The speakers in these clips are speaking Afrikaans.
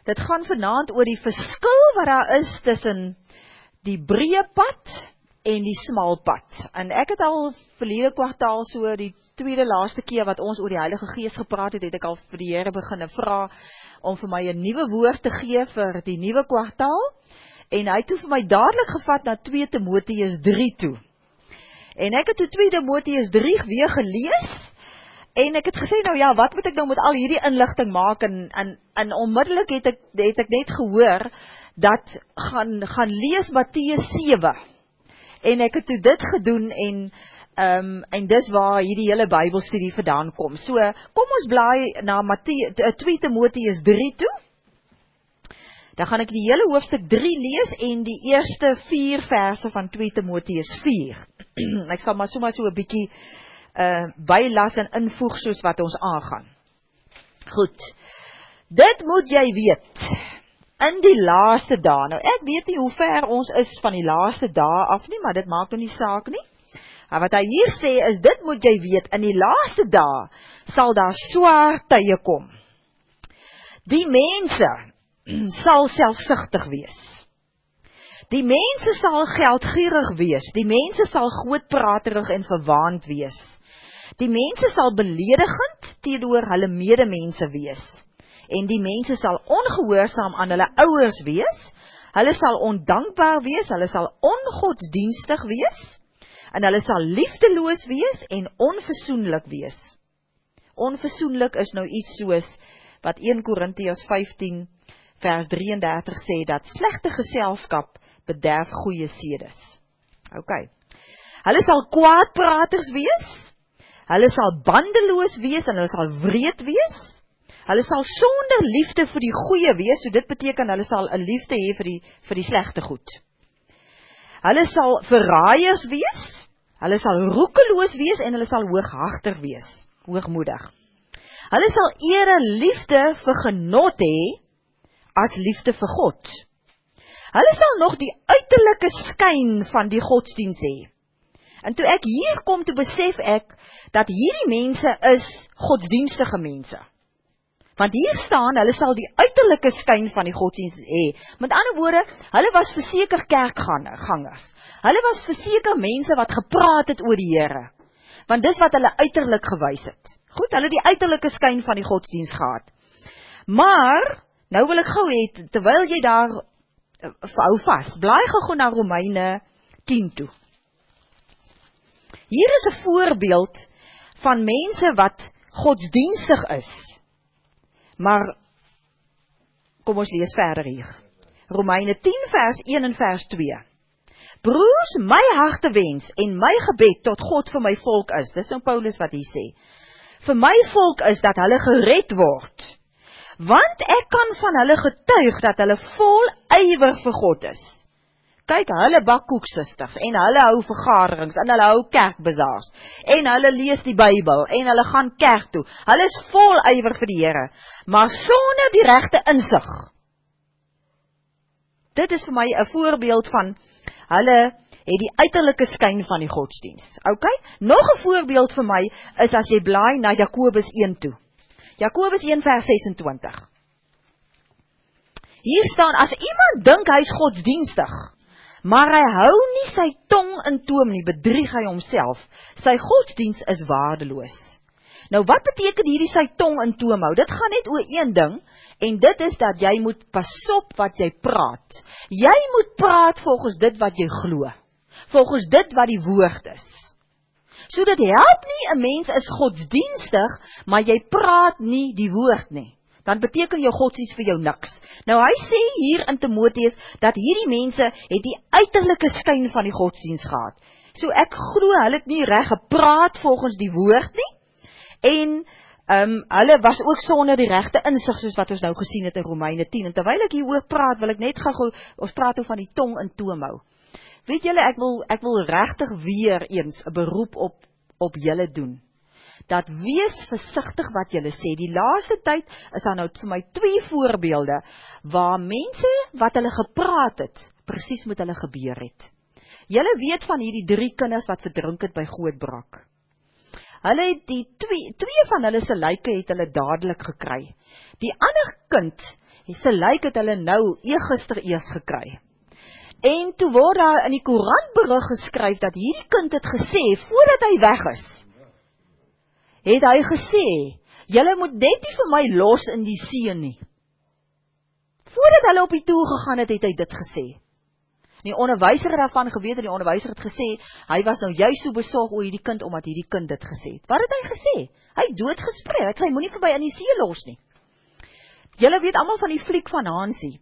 Dit gaan vanaand oor die verskil wat daar is tussen die breë pad en die smal pad. En ek het al verlede kwartaal so die tweede laaste keer wat ons oor die Heilige Gees gepraat het, het ek al vir die Here begin vra om vir my 'n nuwe woord te gee vir die nuwe kwartaal. En hy het toe vir my dadelik gevat na 2 Timoteus 3 toe. En ek het toe 2 Timoteus 3 weer gelees. En ek het gesê, nou ja, wat moet ek nou met al hierdie inligting maak, en onmiddellik het ek net gehoor, dat gaan lees Matteus 7, en ek het toe dit gedoen, en dis waar hierdie hele Bybelstudie vandaan kom. So, kom ons blaai na 2 Timoteus 3 toe, dan gaan ek die hele hoofstuk 3 lees, en die eerste 4 verse van 2 Timoteus 4. Ek sal maar so 'n bietjie bylas en invoeg soos wat ons aangaan. Goed, dit moet jy weet, in die laaste dae, nou ek weet nie hoe ver ons is van die laaste dae af nie, maar dit maak nou nie saak nie. En wat hy hier sê is, dit moet jy weet, in die laaste dae sal daar swaar tye kom. Die mense sal selfsugtig wees. Die mense sal geldgierig wees, die mense sal grootpraterig en verwaand wees. Die mense sal beledigend teenoor hulle medemense wees, en die mense sal ongehoorsaam aan hulle ouers wees, hulle sal ondankbaar wees, hulle sal ongodsdienstig wees, en hulle sal liefdeloos wees en onversoenlik wees. Onversoenlik is nou iets soos wat 1 Korintiërs 15 vers 33 sê, dat slegte geselskap bederf goeie sedes. Ok. Hulle sal kwaadpraters wees, hulle sal bandeloos wees, en hulle sal wreed wees, hulle sal sonder liefde vir die goeie wees, so dit beteken hulle sal 'n liefde hê vir die slegte goed. Hulle sal verraaiers wees, hulle sal roekeloos wees, en hulle sal hooghartig wees, hoogmoedig. Hulle sal eerder liefde vir genot hê, as liefde vir God. Hulle sal nog die uiterlike skyn van die godsdienst hê. En toe ek hier kom, toe besef ek, dat hierdie mense is godsdienstige mense. Want hier staan, hulle sal die uiterlike skyn van die godsdienst hê. Met ander woorde, hulle was verseker kerkgangers. Hulle was verseker mense wat gepraat het oor die Here. Want dis wat hulle uiterlik gewys het. Goed, hulle het die uiterlike skyn van die godsdienst gehad. Maar, nou wil ek gou hê, terwyl jy daar hou vas, blaai gou na Romeine 10 toe. Hier is 'n voorbeeld van mense wat godsdienstig is. Maar, kom ons lees verder hier. Romeine 10 vers 1 en vers 2. Broers, my hartewens en my gebed tot God vir my volk is, dis nou Paulus wat hier sê, vir my volk is dat hulle gered word, want ek kan van hulle getuig dat hulle vol ywer vir God is. Kyk, hulle bak koeksisters, en hulle hou vergaderings, en hulle hou kerkbazaars, en hulle lees die Bybel, en hulle gaan kerk toe. Hulle is vol ywer vir die Here, maar sonder die regte insig. Dit is vir my 'n voorbeeld van, hulle het die uiterlike skyn van die godsdienst. Ok, nog 'n voorbeeld vir my, is as jy blaai na Jakobus 1 toe. Jakobus 1 vers 26. Hier staan, as iemand dink hy is godsdienstig, maar hy hou nie sy tong in toom nie, bedrieg hy homself. Sy godsdienst is waardeloos. Nou wat beteken hierdie sy tong in toom hou? Dit gaan net oor een ding, en dit is dat jy moet pas op wat jy praat. Jy moet praat volgens dit wat jy glo, volgens dit wat die woord is. So dit help nie, 'n mens is godsdienstig, maar jy praat nie die woord nie. Dan beteken jou godsdienst vir jou niks. Nou hy sê hier in Timoteus, dat hierdie mense het die uiterlike skyn van die godsdienst gehad. So ek glo, hulle het nie reg gepraat volgens die woord nie, en hulle was ook sonder die regte insig, soos wat ons nou gesien het in Romeine 10, en terwyl ek hieroor praat, wil ek net gou, ons praat oor van die tong in toom hou. Weet julle, ek wil regtig weer eens 'n beroep op julle doen, dat wees versigtig wat julle sê. Die laaste tyd is daar nou vir my 2 voorbeelde, waar mense wat hulle gepraat het, presies met hulle gebeur het. Julle weet van hierdie 3 kinders wat verdrink het by Grootbrak. Hulle het die twee van hulle se lyke het hulle dadelik gekry. Die ander kind Se lyk het hulle nou gister eers gekry. En toe word daar in die koerant berig geskryf dat hierdie kind het gesê, voordat hy weg is, het hy gesê, julle moet net nie vir my los in die see nie. Voordat hulle op die toer gegaan het, het hy dit gesê. Die onderwyser het daarvan geweet en die onderwyser het gesê, hy was nou juist so besorg oor hierdie kind, omdat hierdie kind dit gesê het. Wat het hy gesê? Hy het doodgespreek, hy het gesê, moenie vir my in die see los nie. Julle weet almal van die fliek van Hansie.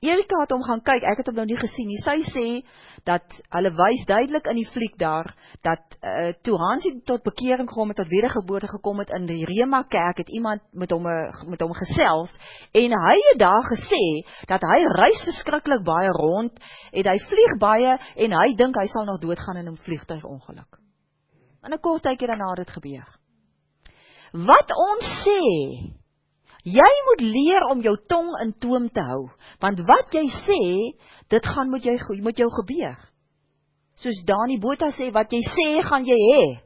Erika het hom gaan kyk, ek het hom nou nie gesien nie. Sy sê dat hulle wys duidelik in die fliek daar dat toe Hansie tot bekering gekom het, tot wedergeboorte gekom het in die Rema kerk, het iemand met hom gesels en hy het daar gesê dat hy reis verskriklik baie rond en hy vlieg baie en hy dink hy sal nog doodgaan in 'n vliegtuigongeluk. In 'n kort tydjie daarna het dit gebeur. Wat ons sê, jy moet leer om jou tong in toom te hou, want wat jy sê, dit gaan met jou gebeur. Soos Dani Botha sê, wat jy sê, gaan jy hê.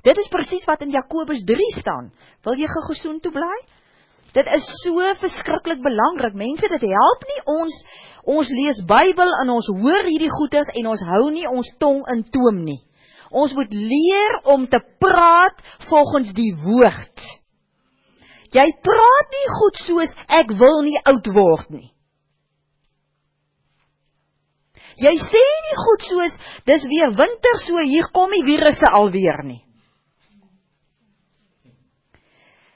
Dit is presies wat in Jakobus 3 staan. Wil jy gesoen toe bly? Dit is so verskriklik belangrik. Mense, dit help nie ons lees Bybel en ons hoor hierdie goeders en ons hou nie ons tong in toom nie. Ons moet leer om te praat volgens die woord. Jy praat nie goed soos, ek wil nie oud word nie. Jy sê nie goed soos, dis weer winter, so hier kom die virusse alweer nie.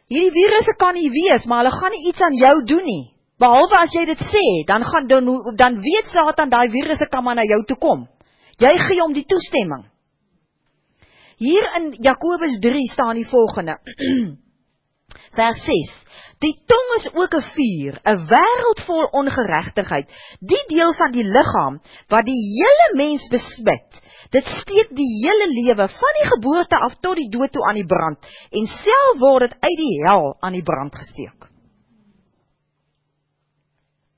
Hierdie virusse kan nie wees, maar hulle gaan nie iets aan jou doen nie. Behalwe as jy dit sê, dan weet Satan, daai virusse kan maar na jou toe kom. Jy gee hom die toestemming. Hier in Jakobus 3 staan die volgende. Vers 6. Die tong is ook 'n vuur, 'n wêreld vol ongeregtigheid. Die deel van die liggaam wat die hele mens besmet. Dit steek die hele lewe van die geboorte af tot die dood toe aan die brand en self word dit uit die hel aan die brand gesteek.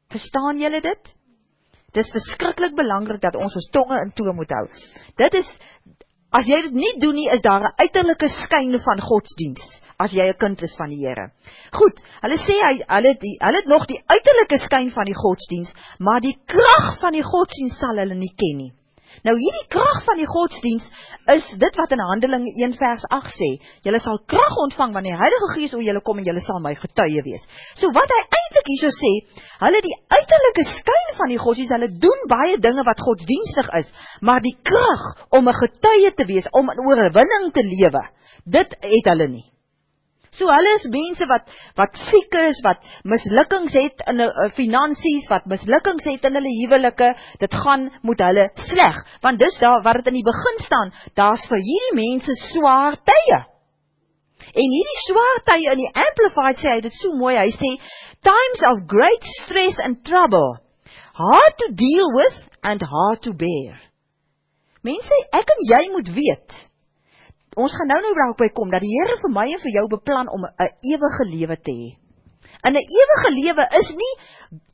Verstaan julle dit? Dit is verskriklik belangrik dat ons ons tonge in toom moet hou. Dit is, as jy dit nie doen nie, is daar 'n uiterlike skyn van godsdiens. As jy 'n kind is van die Here. Goed, hulle sê hulle het nog die uiterlike skyn van die godsdiens, maar die krag van die godsdiens sal hulle nie ken nie. Nou hierdie krag van die godsdiens is dit wat in Handelinge 1 vers 8 sê. Julle sal krag ontvang wanneer die Heilige Gees oor julle kom en julle sal my getuie wees. So wat hy eintlik hierso sê, hulle die uiterlike skyn van die godsdiens, hulle doen baie dinge wat godsdienstig is, maar die krag om 'n getuie te wees, om in oorwinning te lewe, dit het hulle nie. So hulle is mense wat siek is, wat mislukkings het in finansies, wat mislukkings het in hulle huwelike, dit gaan met hulle sleg, want dis daar waar dit in die begin staan, daar's vir hierdie mense swaar tye. En hierdie swaar tye in die Amplified sê hy dit so mooi, hy sê, times of great stress and trouble, hard to deal with and hard to bear. Mense, ek en jy moet weet, ons gaan nou daarby kom, dat die Here vir my en vir jou beplan om 'n ewige lewe te hê. En 'n ewige lewe is nie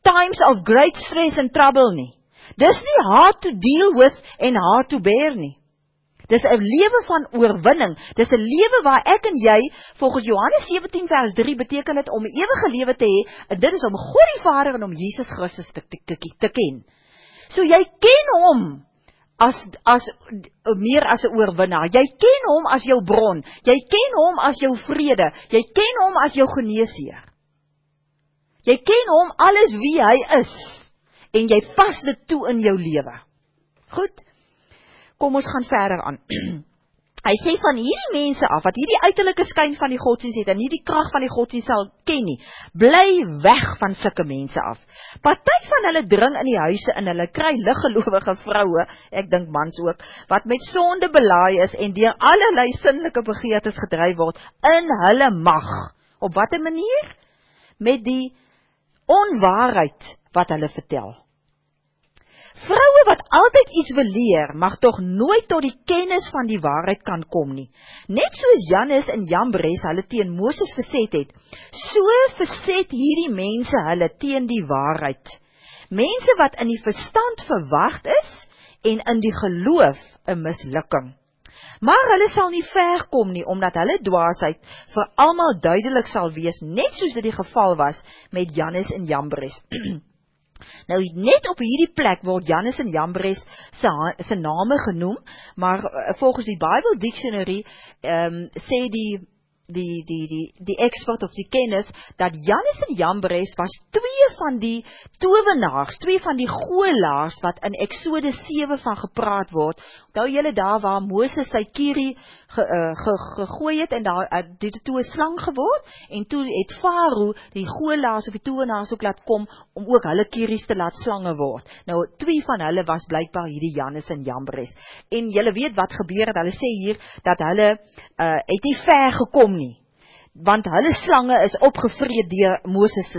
times of great stress and trouble nie. Dis nie hard to deal with en hard to bear nie. Dis 'n lewe van oorwinning. Dis 'n lewe waar ek en jy, volgens Johannes 17 vers 3, beteken dit om 'n ewige lewe te hê, en dit is om God die Vader en om Jesus Christus te ken. So jy ken hom as meer as 'n oorwinnaar. Jy ken hom as jou bron. Jy ken hom as jou vrede. Jy ken hom as jou geneesheer. Jy ken hom alles wie hy is. En jy pas dit toe in jou lewe. Goed? Kom ons gaan verder aan. Hy sê van hierdie mense af, wat hierdie uiterlike skyn van die godsdienst het, en nie die krag van die godsdienst sal ken nie, bly weg van sulke mense af. Party van hulle dring in die huise en hulle kry liggelowige vroue, ek dink mans ook, wat met sonde belaai is en deur allerlei sinnelike begeertes gedryf word in hulle mag. Op watter manier? Met die onwaarheid wat hulle vertel. Vroue wat altyd iets wil leer, mag tog nooit tot die kennis van die waarheid kan kom nie. Net soos Jannes en Jambres hulle teen Moses verset het, so verset hierdie mense hulle teen die waarheid. Mense wat in die verstand verward is en in die geloof 'n mislukking. Maar hulle sal nie ver kom nie, omdat hulle dwaasheid vir almal duidelik sal wees, net soos dit die geval was met Jannes en Jambres. Nou, net op hierdie plek word Jannes en Jambres se name genoem, maar volgens die Bible Dictionary sê die expert of die kennis, dat Jannes en Jambres was twee van die towenaars, twee van die goelaars, wat in Exodus 7 van gepraat word. Onthou julle daar waar Moses sy kierie gegooi het, en daar het toe 'n slang geword, en toe het Farao die goelaars of die towenaars ook laat kom, om ook hulle kieries te laat slange word. Nou, twee van hulle was blykbaar hierdie Jannes en Jambres. En julle weet wat gebeur het, hulle sê hier, dat hulle het nie ver gekom nie, want hulle slange is opgevreet deur Moses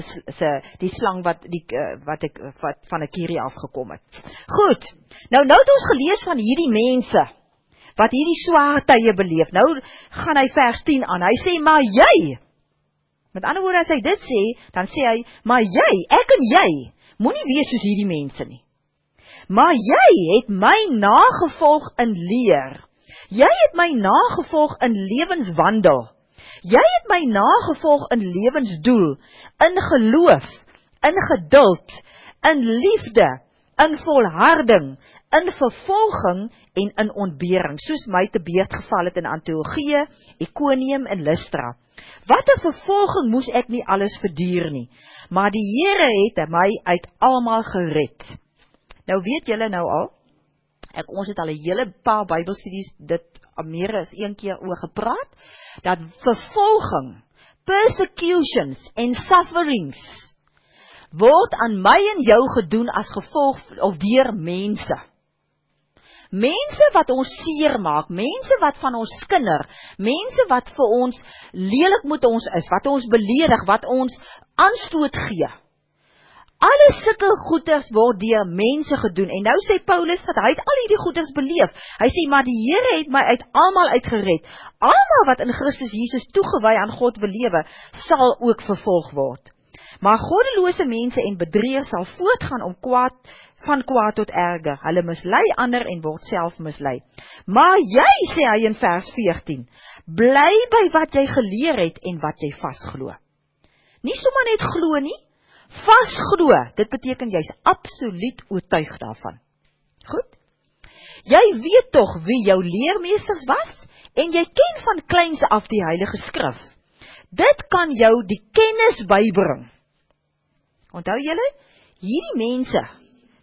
die slang wat van 'n kierie afgekom het. Goed, nou het ons gelees van hierdie mense wat hierdie swaar tye beleef. Nou gaan hy vers 10 aan. Hy sê, maar jy, met ander woorde, as hy dit sê, dan sê hy, maar jy, ek en jy, moenie wees soos hierdie mense nie. Maar jy het my nagevolg in leer. Jy het my nagevolg in lewenswandel. Jy het my nagevolg in lewensdoel, in geloof, in geduld, in liefde, in volharding, in vervolging en in ontbering, soos my te beurt geval het in Antiochië, Iconium en Lystra. Wat 'n vervolging moes ek nie alles verduur nie, maar die Here het my uit almal gered. Nou weet julle nou al, ons het al 'n hele paar Bybelstudies dit meer as een keer oor gepraat, dat vervolging, persecutions en sufferings word aan my en jou gedoen as gevolg of deur mense. Mense wat ons seer maak, mense wat van ons skinder, mense wat vir ons lelik moet ons is, wat ons beledig, wat ons aanstoot gee. Alle sulke goeders word deur mense gedoen, en nou sê Paulus dat hy het al hierdie goeders beleef. Hy sê, maar die Here het my uit almal uitgered. Almal wat in Christus Jesus toegewy aan God wil lewe, sal ook vervolg word. Maar goddelose mense en bedrieërs sal voortgaan om van kwaad tot erger. Hulle mislei ander en word self mislei. Maar jy, sê hy in vers 14, bly by wat jy geleer het en wat jy vasglo. Nie sommer net glo nie, vasglo. Dit beteken jy's absoluut oortuig daarvan. Goed? Jy weet tog wie jou leermeesters was, en jy ken van kleins af die Heilige Skrif. Dit kan jou die kennis bybring. Onthou julle, hierdie mense,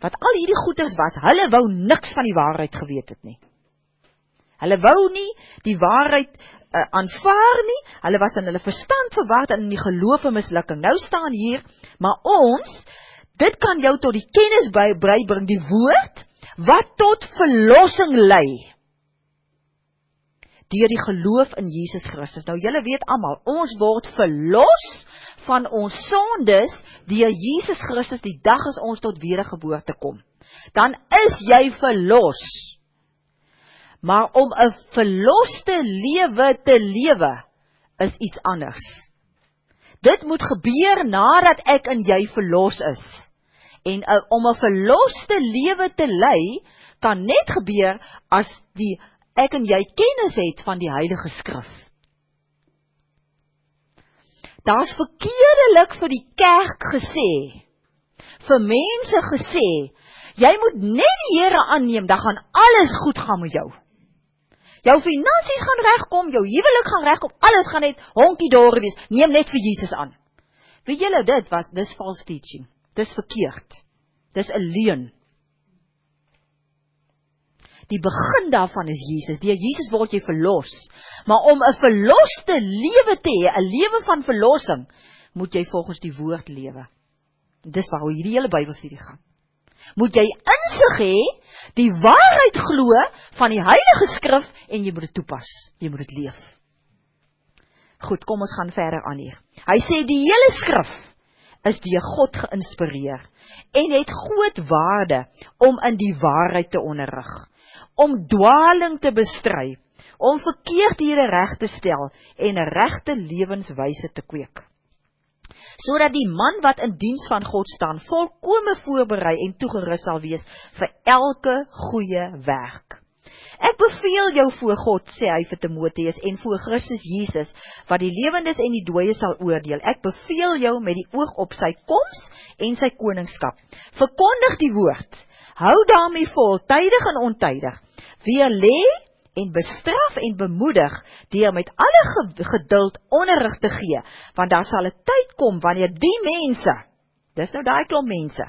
wat al hierdie goeders was, hulle wou niks van die waarheid geweet het nie. Hulle wou nie die waarheid aanvaar nie, hulle was in hulle verstand verward en in die geloof 'n mislukking. Nou staan hier, maar ons, dit kan jou tot die kennis bybring, die woord, wat tot verlossing lei, deur die geloof in Jesus Christus. Nou julle weet almal, ons word verlos van ons sondes deur Jesus Christus die dag as ons tot wedergeboorte kom. Dan is jy verlos. Maar om 'n verloste lewe te lewe is iets anders. Dit moet gebeur nadat ek en jy verlos is. En om 'n verloste lewe te lei, kan net gebeur as ek en jy kennis het van die Heilige Skrif. Daar's verkeerdelik vir die kerk gesê, vir mense gesê, jy moet net die Here aanneem, dan gaan alles goed gaan met jou. Jou finansies gaan regkom, jou huwelik gaan regkom, alles gaan net honkie-dorie wees, neem net vir Jesus aan. Weet julle dis false teaching, dis verkeerd, dis 'n leuen. Die begin daarvan is Jesus. Deur Jesus word jy verlos. Maar om 'n verloste lewe te hê, 'n lewe van verlossing, moet jy volgens die woord lewe. Dis waaroor hierdie hele Bybelstudie gaan. Moet jy insig hê, die waarheid glo van die Heilige Skrif en jy moet dit toepas. Jy moet dit leef. Goed, kom ons gaan verder aan hier. Hy sê die hele Skrif is deur God geïnspireer en het groot waarde om in die waarheid te onderrig, om dwaling te bestry, om verkeerdhede reg te stel en 'n regte lewenswyse te kweek. Sodat die man wat in diens van God staan, volkome voorberei en toegerus sal wees vir elke goeie werk. Ek beveel jou voor God, sê hy vir Timoteus, en voor Christus Jesus, wat die lewendes en die dooies sal oordeel. Ek beveel jou met die oog op sy koms en sy koningskap. Verkondig die woord, hou daarmee vol, tydig en ontydig. Weerlê en bestraf en bemoedig, deur met alle geduld onderrig te gee, want daar sal 'n tyd kom wanneer die mense, dis nou daai klomp mense,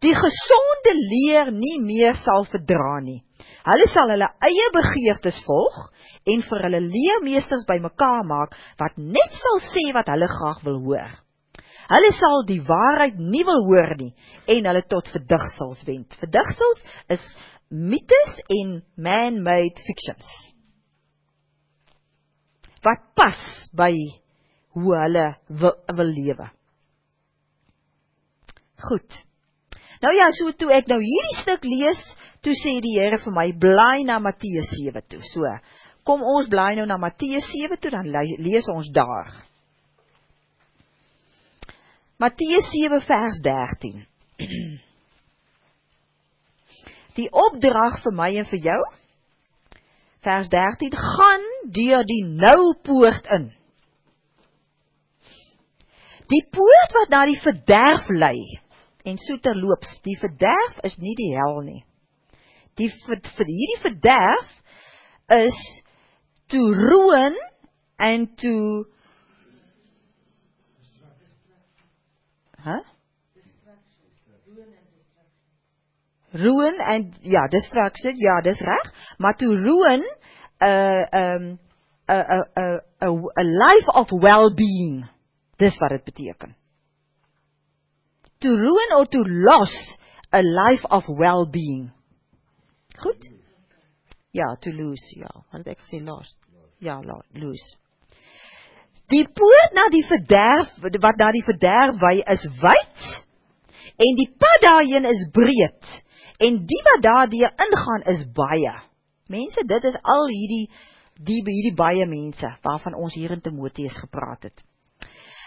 die gesonde leer nie meer sal verdra nie. Hulle sal hulle eie begeertes volg en vir hulle leermeesters bymekaar maak wat net sal sê wat hulle graag wil hoor. Hulle sal die waarheid nie wil hoor nie en hulle tot verdigsels wend. Verdigsels is mythes en man-made fictions wat pas by hoe hulle wil lewe. Goed. Nou ja, so toe ek nou hierdie stuk lees, toe sê die Here vir my, blaai na Matteus 7 toe. So, kom ons blaai nou na Matteus 7 toe, dan lees ons daar. Matteus 7 vers 13. Die opdrag vir my en vir jou, vers 13, gaan deur die nou poort in. Die poort wat na die verderf lei, en so terloops, die verderf is nie die hel nie. Hierdie verderf is to ruin and to ruin and ja, destruction, ja, dis reg, maar to ruin a life of well-being. Dis wat dit beteken. To ruin or to lose a life of well-being. Goed? Ja, to lose, ja. Wat het ek gesê, lost? Ja, lose. Die poort na die verderf, wat na die verderf wy, is wyd, en die pad daarheen is breed, en die wat daardeur ingaan is baie. Mense, dit is al hierdie baie mense, waarvan ons hier in Timoteus gepraat het.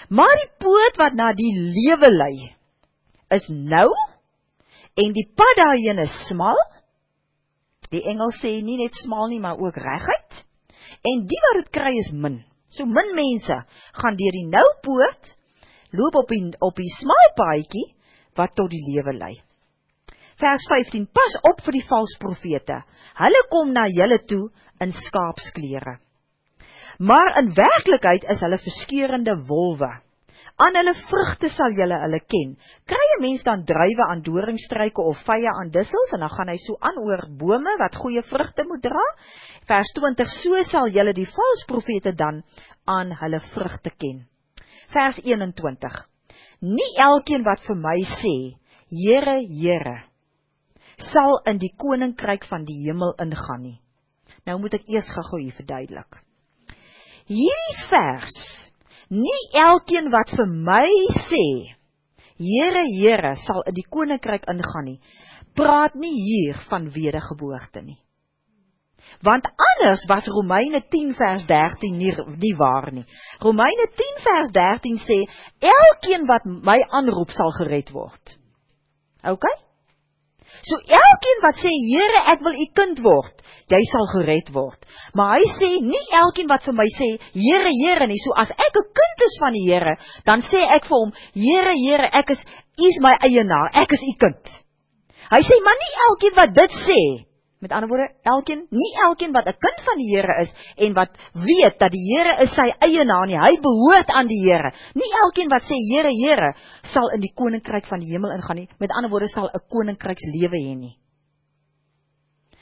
Maar die poort wat na die lewe lei, is nou, en die pad daarheen is smal, die engel sê nie net smal nie, maar ook reguit, en die wat het kry is min. So min mense gaan deur die nou poort, loop op die smal paadjie, wat tot die lewe lei. Vers 15, pas op vir die valse profete, hulle kom na julle toe in skaapsklere. Maar in werklikheid is hulle verskeurende wolwe. Aan hulle vrugte sal julle hulle ken. Kry 'n mens dan druiwe aan doringstruike of vye aan dussels, en dan gaan hy so aan oor bome wat goeie vrugte moet dra. Vers 20, so sal julle die valse profete dan aan hulle vrugte ken. Vers 21, nie elkeen wat vir my sê, Here, Here, sal in die koninkryk van die hemel ingaan nie. Nou moet ek eers gou hier verduidelik. Hierdie vers, nie elkeen wat vir my sê, Here, Here, sal in die koninkryk ingaan nie, praat nie hier van wedergeboorte nie. Want anders was Romeine 10 vers 13 nie waar nie. Romeine 10 vers 13 sê, elkeen wat my aanroep sal gered word. Ok? So elkeen wat sê, Here, ek wil u kind word, jy sal gered word. Maar hy sê, nie elkeen wat vir my sê, Here, Here nie. So as ek 'n kind is van die Here, dan sê ek vir hom, Here, Here, u is my eienaar, ek is u kind. Hy sê, maar nie elkeen wat dit sê, met ander woorde, nie elkeen wat 'n kind van die Here is, en wat weet dat die Here is sy eienaar nie, hy behoort aan die Here. Nie elkeen wat sê, Here, Here, sal in die koninkryk van die hemel ingaan nie, met ander woorde, sal 'n koninkrykslewe hê nie.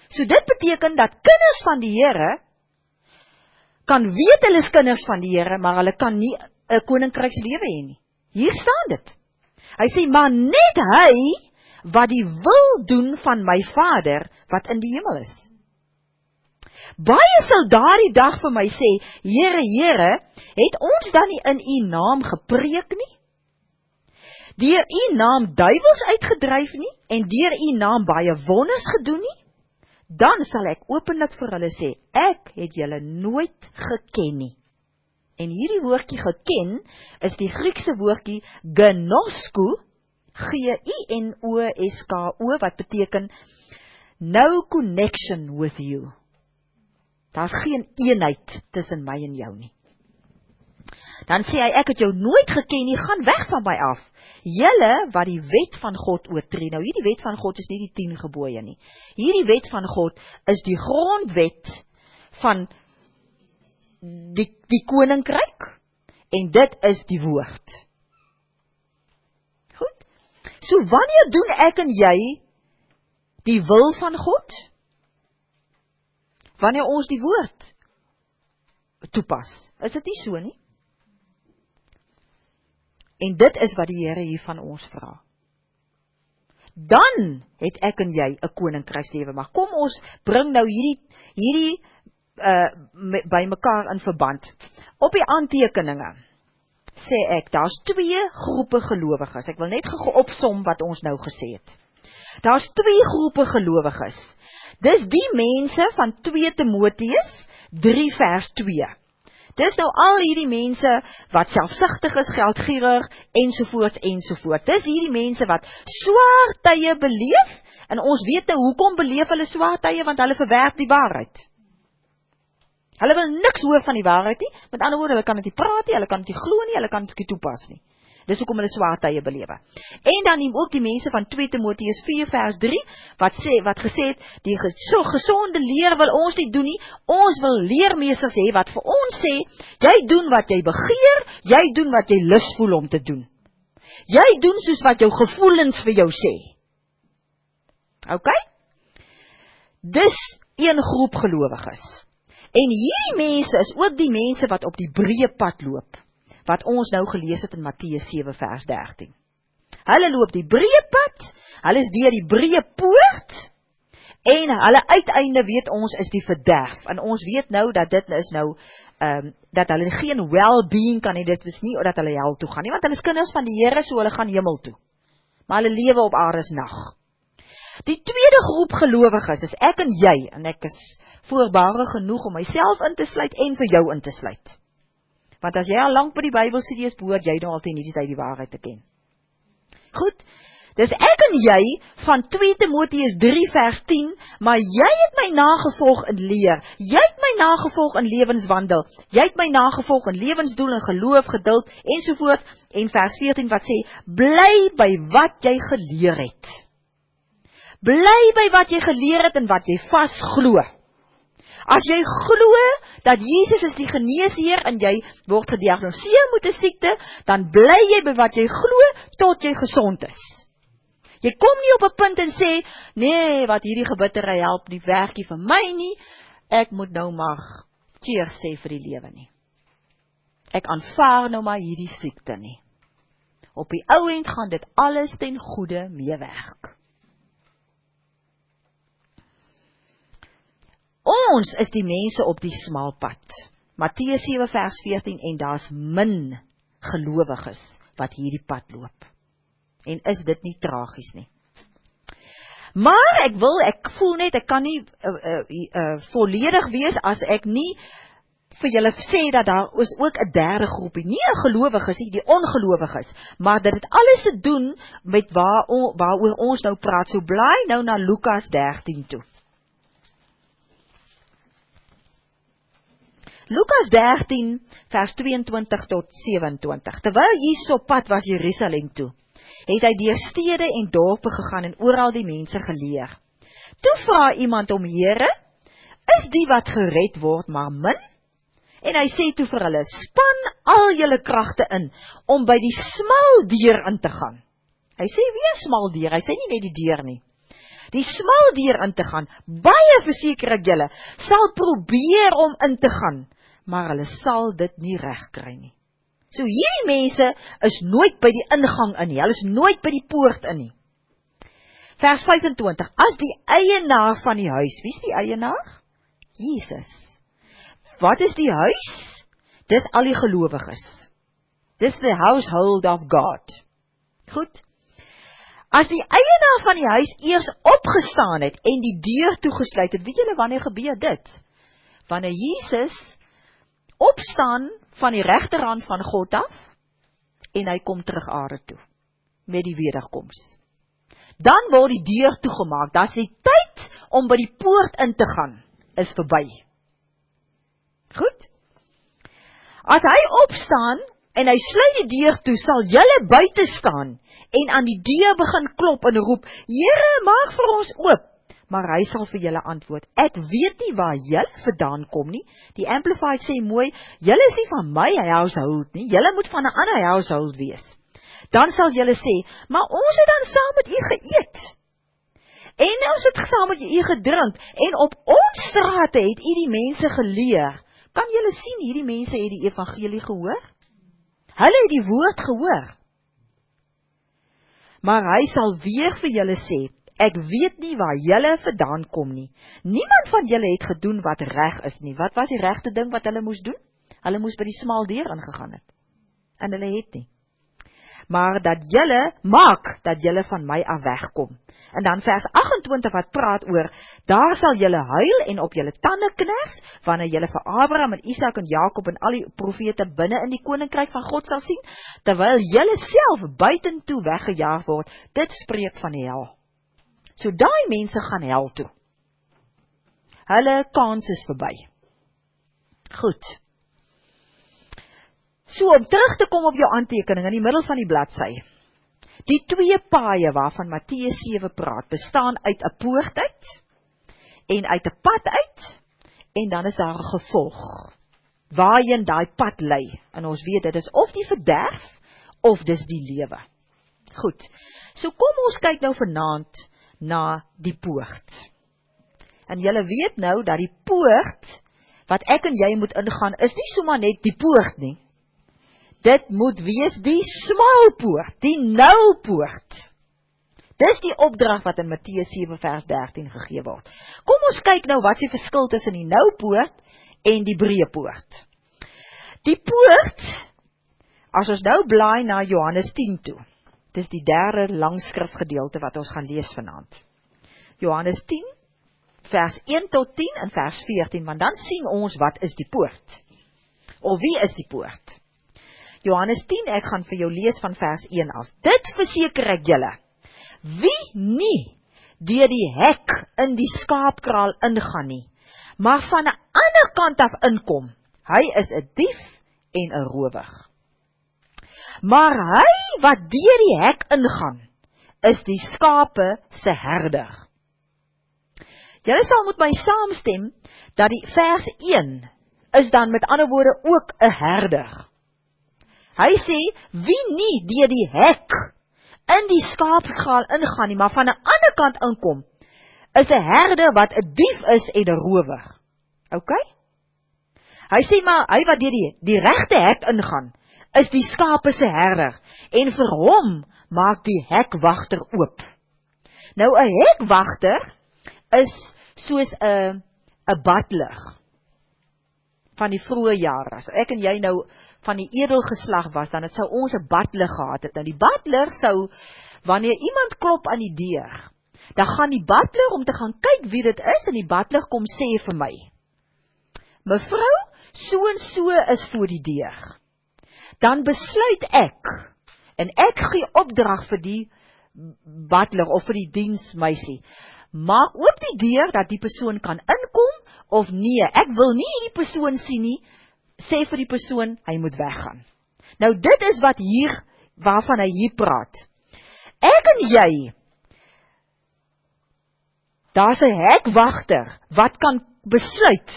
So dit beteken dat kinders van die Here, kan weet hulle is kinders van die Here, maar hulle kan nie 'n koninkrykslewe hê nie. Hier staan dit. Hy sê, maar net hy, wat die wil doen van my Vader, wat in die hemel is. Baie sal daardie dag vir my sê, Here, Here, het ons dan nie in u naam gepreek nie? Deur u naam duiwels uitgedryf nie, en deur u naam baie wonders gedoen nie? Dan sal ek openlik vir hulle sê, ek het julle nooit geken nie. En hierdie woordjie geken, is die Griekse woordjie gnosko, G-I-N-O-S-K-O, wat beteken no connection with you. Daar's geen eenheid tussen my en jou nie. Dan sê hy, ek het jou nooit geken nie, gaan weg van my af. Julle wat die wet van God oortree. Nou hierdie wet van God is nie die 10 gebooie nie. Hierdie wet van God is die grondwet van die koninkryk, en dit is die woord. Goed? So wanneer doen ek en jy die wil van God? Wanneer ons die woord toepas. Is dit nie so nie? En dit is wat die Here hier van ons vra. Dan het ek en jy 'n koninkrykslewe. Maar kom ons bring nou hierdie by mekaar in verband. Op die aantekeninge sê ek, daar's 2 groepe gelowiges. Ek wil net opsom wat ons nou gesê het. Daar's 2 groepe gelowiges. Dis die mense van 2 Timoteus 3 vers 2. Dis nou al hierdie mense wat selfsugtig is, geldgierig, ensovoorts, ensovoorts. Dis hierdie mense wat swaar tye beleef, en ons weet nou hoekom beleef hulle swaar tye, want hulle verwerp die waarheid. Hulle wil niks hoor van die waarheid nie, met ander woorde, hulle kan dit nie praat nie, hulle kan dit nie glo nie, hulle kan dit nie toepas nie. Dis hoekom hulle swaar tye belewe. En dan ook die mense van 2 Timoteus 4 vers 3, wat gesê het, die gesonde leer wil ons nie doen nie, ons wil leermeesters hê, wat vir ons sê, jy doen wat jy begeer, jy doen wat jy lus voel om te doen. Jy doen soos wat jou gevoelens vir jou sê. Ok? Dis een groep gelowiges. En hierdie mense is ook die mense wat op die breë pad loop, wat ons nou gelees het in Matteus 7 vers 13. Hulle loop die breë pad, hulle is deur die breë poort, en hulle uiteinde weet ons is die verderf. En ons weet nou dat dit is nou, dat hulle geen well-being kan hê, dit is nie dat hulle hel toe gaan nie, want hulle is kinders van die Here, so hulle gaan hemel toe. Maar hulle lewe op aarde is nag. Die tweede groep gelowiges is ek en jy, en ek is voorbare genoeg om myself in te sluit en vir jou in te sluit. Want as jy al lank by die Bybelstudie is, behoort jy nou altyd nie die waarheid te ken. Goed, dis ek en jy van 2 Timoteus 3 vers 10, maar jy het my nagevolg in leer, jy het my nagevolg in lewenswandel, jy het my nagevolg in lewensdoel en geloof, geduld, ensovoort, en vers 14 wat sê, bly by wat jy geleer het. Bly by wat jy geleer het en wat jy vas glo. As jy glo dat Jesus is die geneesheer en jy word gediagnoseer met 'n siekte, dan bly jy by wat jy glo tot jy gesond is. Jy kom nie op 'n punt en sê, nee, wat hierdie gebittery help nie, werk nie vir my nie, ek moet nou maar cheers sê vir die lewe nie. Ek aanvaar nou maar hierdie siekte nie. Op die ou end gaan dit alles ten goeie meewerk. Ons is die mense op die smal pad. Matteus 7 vers 14, en daar's min gelowiges wat hierdie pad loop. En is dit nie tragies nie? Maar ek voel net, ek kan nie volledig wees as ek nie vir julle sê dat daar is ook 'n derde groepie, nie 'n gelowiges nie, die ongelowiges, maar dit het alles te doen met waaroor ons nou praat. So blaai nou na Lukas 13 toe. Lukas 13 vers 22 tot 27. Terwyl Jesus op pad was Jerusalem toe, het hy deur stede en dorpe gegaan en oral die mense geleer. Toe vra iemand om, Here, is die wat gered word maar min? En hy sê toe vir hulle, span al julle kragte in om by die smal deur in te gaan. Hy sê weer smal deur, hy sê nie net die deur nie. Die smal deur in te gaan, baie verseker ek julle, sal probeer om in te gaan, maar hulle sal dit nie reg kry nie. So hierdie mense is nooit by die ingang in nie, hulle is nooit by die poort in nie. Vers 25, as die eienaar van die huis, wie is die eienaar? Jesus. Wat is die huis? Dis al die gelowiges. Dis the household of God. Goed. As die eienaar van die huis eers opgestaan het en die deur toegesluit het, weet julle wanneer gebeur dit? Wanneer Jesus opstaan van die regterhand van God af en hy kom terug aarde toe met die wederkoms. Dan word die deur toegemaak. Dat is die tyd om by die poort in te gaan is verby. Goed? As hy opstaan en hy sluit die deur toe, sal julle buite staan en aan die deur begin klop en roep, Here, maak vir ons oop. Maar hy sal vir julle antwoord, ek weet nie waar julle vandaan kom nie. Die Amplified sê mooi, julle is nie van my household nie, julle moet van 'n ander household wees. Dan sal julle sê, maar ons het dan saam met u geëet. En ons het saam met u gedrink, en op ons strate het u die mense geleer. Kan julle sien, hierdie mense het die evangelie gehoor? Hulle het die woord gehoor. Maar hy sal weer vir julle sê, ek weet nie waar julle vandaan kom nie. Niemand van julle het gedoen wat reg is nie. Wat was die regte ding wat hulle moes doen? Hulle moes by die smal deur ingegaan het. En hulle het nie. Maar maak dat julle van my af wegkom. En dan vers 28 wat praat oor, daar sal julle huil en op julle tande kners, wanneer julle vir Abraham en Isak en Jakob en al die profete binne in die koninkryk van God sal sien, terwyl julle self buitentoe weggejaag word. Dit spreek van die hel. So daai mense gaan hel toe. Hulle kans is verby. Goed. So om terug te kom op jou aantekening in die middel van die bladsy. Die twee paaie waarvan Matteus 7 praat, bestaan uit 'n poort uit en uit 'n pad uit, en dan is daar 'n gevolg waarheen daai pad lei. En ons weet dit is of die verderf of dis die lewe. Goed. So kom ons kyk nou vanaand na die poort. En julle weet nou dat die poort wat ek en jy moet ingaan is nie sommer net die poort nie. Dit moet wees die smaalpoort, die noupoort. Dis die opdrag wat in Matteus 7 vers 13 gegee word. Kom ons kyk nou wat is die verskil tussen die noupoort en die breë poort. Die poort, as ons nou blaai na Johannes 10 toe, dis die derde langskrifgedeelte wat ons gaan lees vanaand. Johannes 10 vers 1 tot 10 en vers 14, want dan sien ons wat is die poort. Of wie is die poort? Johannes 10, ek gaan vir jou lees van vers 1 af. Dit verseker ek julle, wie nie deur die hek in die skaapkraal ingaan nie, maar van 'n ander kant af inkom, hy is 'n dief en 'n rower. Maar hy wat deur die hek ingaan, is die skape se herder. Julle sal met my saamstem, dat die vers 1 is dan met ander woorde ook 'n herder. Hy sê, wie nie deur die hek in die skaapkraal ingaan nie, maar van 'n ander kant inkom, is 'n herder wat 'n dief is en 'n rower. OK? Hy sê maar, hy wat deur die regte hek ingaan, is die skape se herder, en vir hom maak die hekwagter oop. Nou 'n hekwagter is soos 'n butler van die vroeë jare. As ek en jy nou van die edelgeslag was, dan sou ons 'n butler gehad het. Nou die butler sou, wanneer iemand klop aan die deur, dan gaan die butler om te gaan kyk wie dit is, en die butler kom sê vir my, mevrou, so en so is voor die deur. Dan besluit ek, en ek gee opdrag vir die butler of vir die diensmeisie, maak oop die deur dat die persoon kan inkom, of nee, ek wil nie die persoon sien nie, sê vir die persoon, hy moet weggaan. Nou dit is waarvan hy hier praat. Ek en jy, daar's 'n hekwagter, wat kan besluit,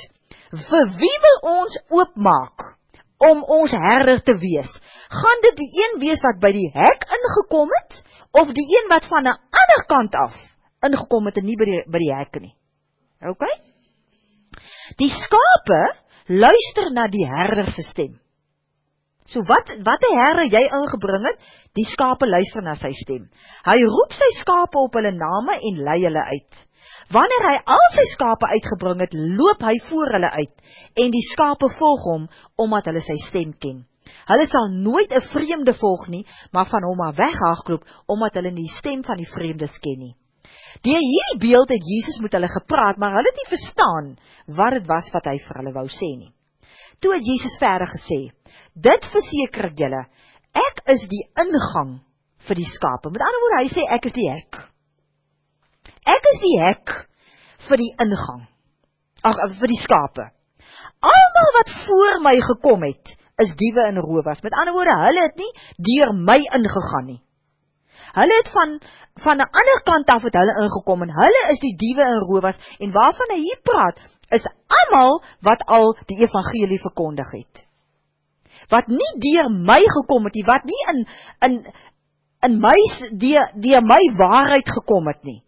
vir wie wil ons oopmaak, om ons herder te wees. Gaan dit die een wees wat by die hek ingekom het, of die een wat van 'n ander kant af ingekom het en nie by die hekke nie? OK? Die skape luister na die herder se stem. So wat 'n herder jy ingebring het, die skape luister na sy stem. Hy roep sy skape op hulle name en lei hulle uit. Wanneer hy al sy skape uitgebring het, loop hy voor hulle uit, en die skape volg hom, omdat hulle sy stem ken. Hulle sal nooit 'n vreemde volg nie, maar van hom af weghardloop, omdat hulle nie die stem van die vreemdes ken nie. Deur hierdie beeld het Jesus met hulle gepraat, maar hulle het nie verstaan wat dit was wat hy vir hulle wou sê nie. Toe het Jesus verder gesê, dit verseker ek julle, ek is die ingang vir die skape. Met ander woorde, hy sê, ek is die hek. Ek is die hek vir die ingang, vir die skape. Al almal wat voor my gekom het, is diewe en rowers. Met ander woorde, hulle het nie deur my ingegaan nie. Hulle het van 'n ander kant af het hulle ingekom, en hulle is die diewe en rowers, en waarvan hy hier praat, is almal wat al die evangelie verkondig het. Wat nie deur my gekom het nie, wat nie in my, deur my waarheid gekom het nie.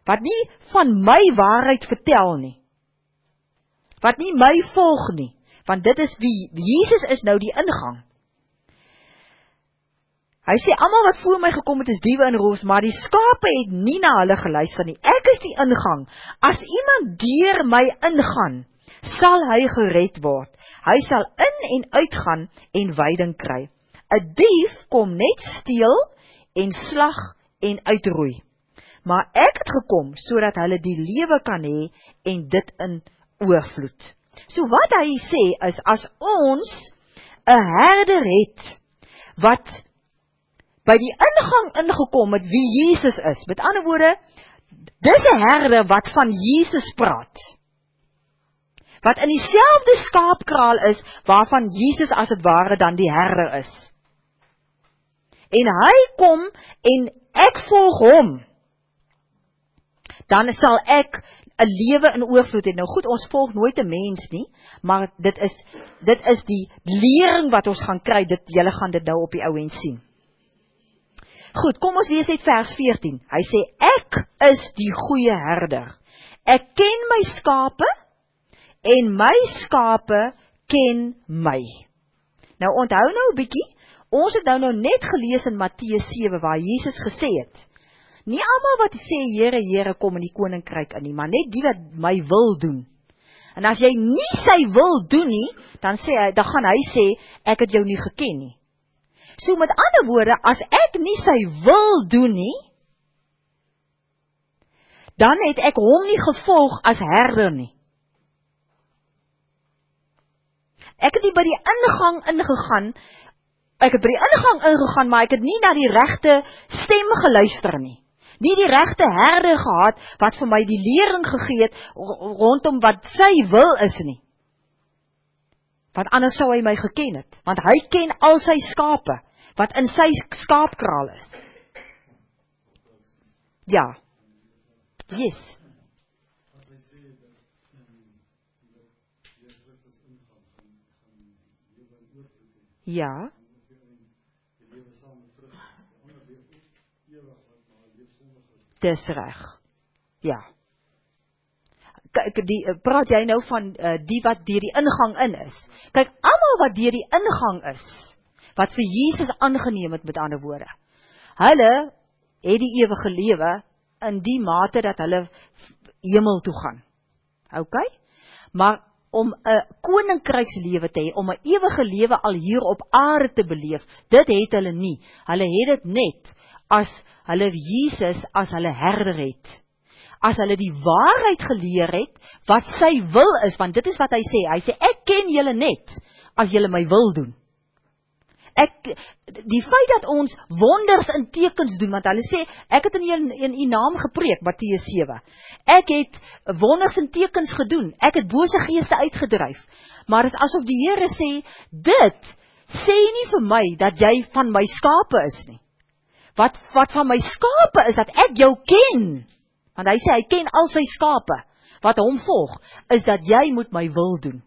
Wat nie van my waarheid vertel nie. Wat nie my volg nie. Want dit is wie, Jesus is nou die ingang. Hy sê, almal wat voor my gekom het is diewe en rowers, maar die skape het nie na hulle geluister nie. Ek is die ingang. As iemand deur my ingaan, sal hy gered word. Hy sal in en uitgaan en veiding kry. 'n Dief kom net steel en slag en uitroei. Maar ek het gekom sodat hulle die lewe kan hê en dit in oorvloed. So wat hy sê is, as ons 'n herder het wat by die ingang ingekom het wie Jesus is, met ander woorde, dis 'n herder wat van Jesus praat, wat in dieselfde skaapkraal is waarvan Jesus as het ware dan die herder is. En hy kom en ek volg hom, dan sal ek 'n lewe in oorvloed hê. Nou goed, ons volg nooit 'n mens nie, maar dit is die lering wat ons gaan kry, julle gaan dit nou op die ou end sien. Goed, kom ons lees uit vers 14. Hy sê, ek is die goeie herder. Ek ken my skape en my skape ken my. Nou onthou nou 'n bietjie, ons het nou net gelees in Matteus 7 waar Jesus gesê het, nie almal wat sê Here, Here kom in die koninkryk in nie, maar net die wat my wil doen. En as jy nie sy wil doen nie, dan gaan hy sê, ek het jou nie geken nie. So met ander woorde, as ek nie sy wil doen nie, dan het ek hom nie gevolg as herder nie. Ek het nie by die ingang ingegaan, maar ek het nie na die regte stem geluister nie. Nie die regte herder gehad, wat vir my die lering gegee het, rondom wat sy wil is nie. Want anders sou hy my geken het, want hy ken al sy skape, wat in sy skaapkraal is. Ja. Yes. Ja. Dis reg. Ja. Praat jy nou van die wat deur die ingang in is? Kyk, almal wat deur die ingang is, wat vir Jesus aangeneem het, met ander woorde, hulle het die ewige lewe in die mate dat hulle hemel toe gaan. OK? Maar om 'n koninkrykslewe te hê, om 'n ewige lewe al hier op aarde te beleef, dit het hulle nie. Hulle het dit net as hulle Jesus as hulle herder het. As hulle die waarheid geleer het, wat sy wil is, want dit is wat hy sê. Hy sê, ek ken julle net, as julle my wil doen. Die feit dat ons wonders en tekens doen, want hulle sê, ek het in u naam gepreek, Matteus 7. Ek het wonders en tekens gedoen, ek het bose geeste uitgedryf. Maar dit is asof die Here sê, dit sê nie vir my, dat jy van my skape is nie. Wat van my skape is, dat ek jou ken. Want hy sê, hy ken al sy skape, wat hom volg, is dat jy moet my wil doen.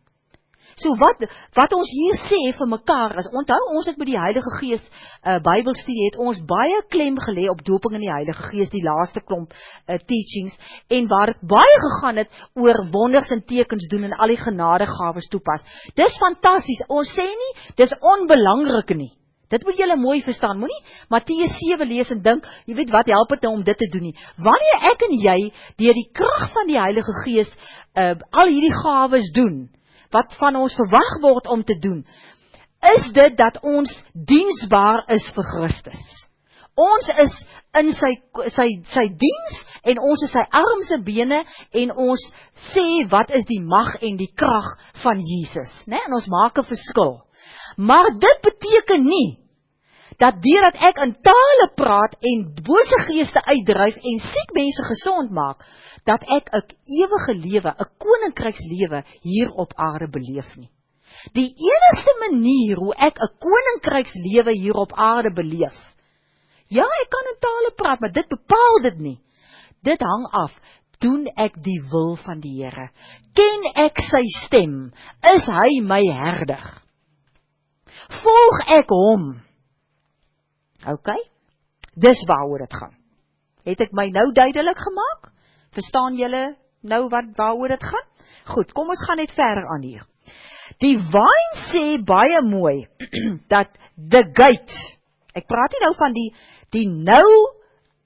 So wat ons hier sê vir mekaar is, onthou ons het met die Heilige Gees Bybelstudie, het ons baie klem gelê op doping in die Heilige Gees, die laaste klomp teachings, en waar het baie gegaan het oor wonders en tekens doen en al die genadegawes toepas. Dis fantasties, ons sê nie, dis onbelangrik nie. Dit moet julle mooi verstaan, moenie Matteus 7 lees en dink, jy weet wat help het nou om dit te doen nie. Wanneer ek en jy deur die krag van die Heilige Gees al hierdie gawes doen, wat van ons verwag word om te doen, is dit dat ons diensbaar is vir Christus. Ons is in sy diens, en ons is sy arms en bene, en ons sê wat is die mag en die krag van Jesus, né? En ons maak 'n verskil. Maar dit beteken nie, dat deurdat ek in tale praat en bose geeste uitdryf en siek mense gesond maak, dat ek 'n ewige lewe, 'n koninkrykslewe hier op aarde beleef nie. Die enigste manier hoe ek 'n koninkrykslewe hier op aarde beleef, ja, ek kan in tale praat, maar dit bepaal dit nie. Dit hang af, doen ek die wil van die Here? Ken ek sy stem? Is hy my herder? Volg ek hom? OK? Dis waaroor dit gaan. Het ek my nou duidelik gemaak? Verstaan julle nou waaroor dit gaan? Goed, kom ons gaan net verder aan hier. Die Wyn sê baie mooi, dat the gate, ek praat nie nou van die nou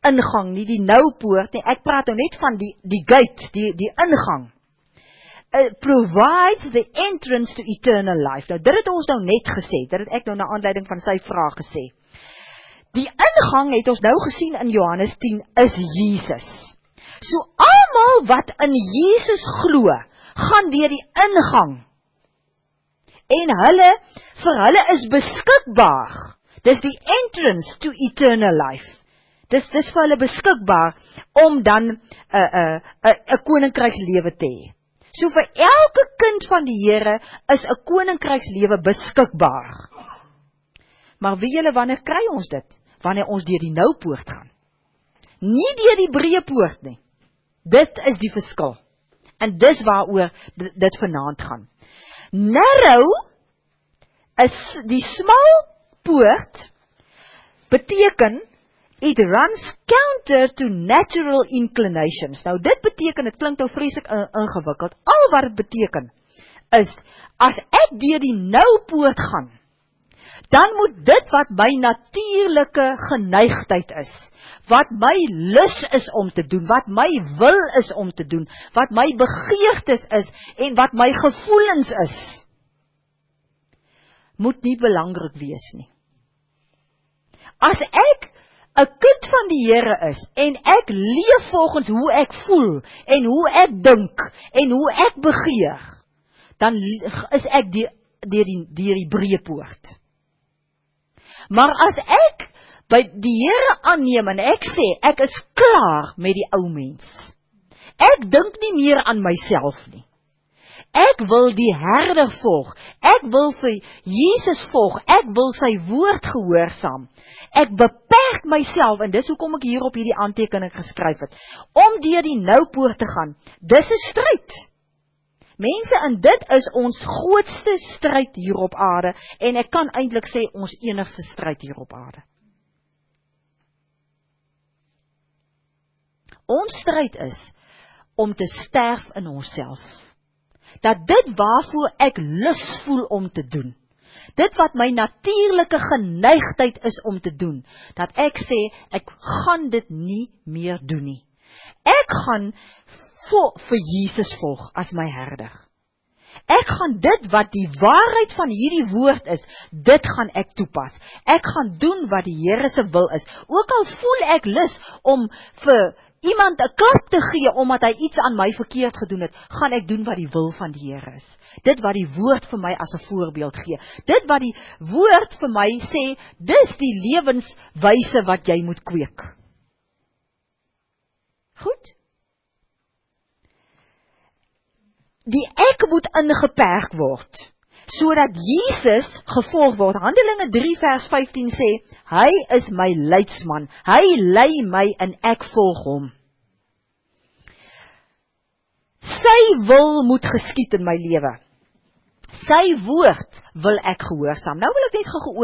ingang, nie die nou poort, nie, ek praat nou net van die gate, die ingang, provides the entrance to eternal life. Nou dit het ons nou net gesê, dit het ek nou na aanleiding van sy vraag gesê. Die ingang het ons nou gesien in Johannes 10, is Jesus. So almal wat in Jesus glo, gaan deur die ingang. En vir hulle is beskikbaar. Dis die entrance to eternal life. Dis vir hulle beskikbaar om dan 'n koninkrykslewe te hê. So vir elke kind van die Here is 'n koninkrykslewe beskikbaar. Maar weet julle wanneer kry ons dit? Wanneer ons deur die nou poort gaan. Nie deur die breë poort nie. Dit is die verskil. En dis waaroor dit vanaand gaan. Narrow is die smal poort, beteken it runs counter to natural inclinations. Nou dit beteken, dit klink nou vreeslik ingewikkeld. Al wat dit beteken is, as ek deur die nou poort gaan, dan moet dit wat my natuurlike geneigtheid is, wat my lus is om te doen, wat my wil is om te doen, wat my begeertes is en wat my gevoelens is, moet nie belangrik wees nie. As ek 'n kind van die Here is en ek leef volgens hoe ek voel en hoe ek dink en hoe ek begeer, dan is ek deur die breë poort. Maar as ek by die Here aanneem en ek sê, ek is klaar met die ou mens. Ek dink nie meer aan myself nie. Ek wil die herder volg. Ek wil vir Jesus volg. Ek wil sy woord gehoorsaam. Ek beperk myself, en dis hoekom ek hier op hierdie aantekening geskryf het, om deur die nou poort te gaan. Dis 'n stryd. Mense, en dit is ons grootste stryd hier op aarde, en ek kan eintlik sê ons enigste stryd hier op aarde. Ons stryd is om te sterf in onsself. Dat dit waarvoor ek lus voel om te doen, dit wat my natuurlike geneigtheid is om te doen, dat ek sê, ek gaan dit nie meer doen nie. Ek gaan vir Jesus volg as my herder. Ek gaan dit wat die waarheid van hierdie woord is, dit gaan ek toepas. Ek gaan doen wat die Here se wil is. Ook al voel ek lus om vir iemand 'n klap te gee, omdat hy iets aan my verkeerd gedoen het, gaan ek doen wat die wil van die Here is. Dit wat die woord vir my as 'n voorbeeld gee. Dit wat die woord vir my sê, dis die lewenswyse wat jy moet kweek. Goed? Die ek moet ingeperk word, sodat Jesus gevolg word. Handelinge 3 vers 15 sê, hy is my leidsman, hy lei my en ek volg hom. Sy wil moet geskied in my lewe. Sy woord wil ek gehoorsaam. Nou wil ek net gou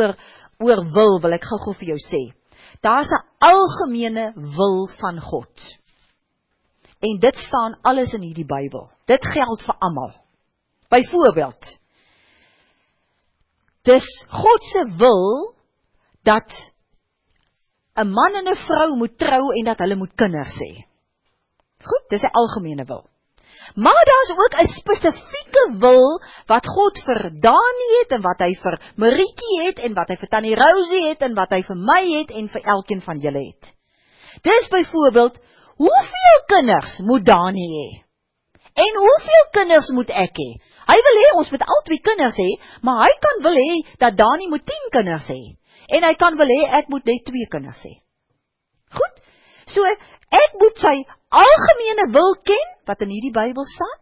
oor wil ek gou vir jou sê. Daar's 'n algemene wil van God. En dit staan alles in hierdie Bybel. Dit geld vir almal. Byvoorbeeld, dis God se wil dat 'n man en 'n vrou moet trou en dat hulle moet kinders hê. Goed, dis 'n algemene wil. Maar daar's ook 'n spesifieke wil wat God vir Dani het en wat hy vir Marietjie het en wat hy vir Tannie Rosie het en wat hy vir my het en vir elkeen van julle het. Dis byvoorbeeld, hoeveel kinders moet Dani hê? En hoeveel kinders moet ek hê? Hy wil hê ons moet al 2 kinders hê, maar hy kan wil hê dat Dani moet 10 kinders hê. En hy kan wil hê, ek moet net 2 kinders hê. Goed, so ek moet sy algemene wil ken, wat in hierdie Bybel staan,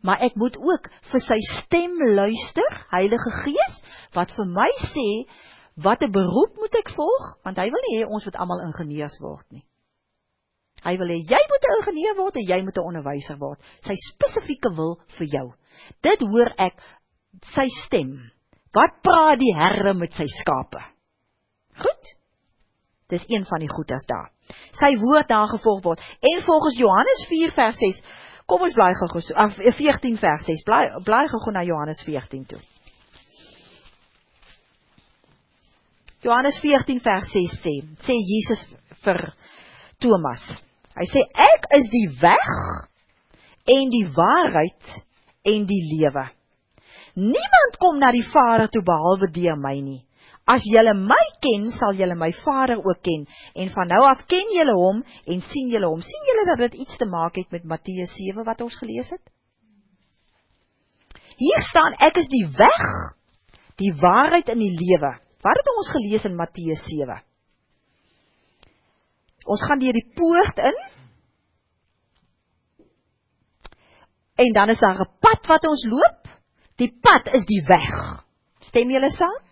maar ek moet ook vir sy stem luister, Heilige Gees, wat vir my sê, wat 'n beroep moet ek volg, want hy wil nie hê ons moet almal ingenieurs word nie. Hy wil hê, jy moet 'n ingenieur word en jy moet 'n onderwyser word. Sy spesifieke wil vir jou. Dit hoor ek, sy stem. Wat praat die Here met sy skape? Goed? Dis een van die goedes daar. Sy woord nagevolg word. En volgens Johannes 4 vers 6, kom ons blaai gou, 14 vers 6, blaai gou na Johannes 14 toe. Johannes 14 vers 6 sê Jesus vir Thomas. Hy sê, ek is die weg en die waarheid en die lewe. Niemand kom na die Vader toe behalwe deur my nie. As julle my ken, sal julle my Vader ook ken. En van nou af ken julle hom en sien julle hom. Sien julle dat dit iets te maak het met Matteus 7 wat ons gelees het? Hier staan, ek is die weg, die waarheid en die lewe. Wat het ons gelees in Matteus 7? Ons gaan deur die poort in, en dan is daar 'n pad wat ons loop, die pad is die weg, stem julle saam?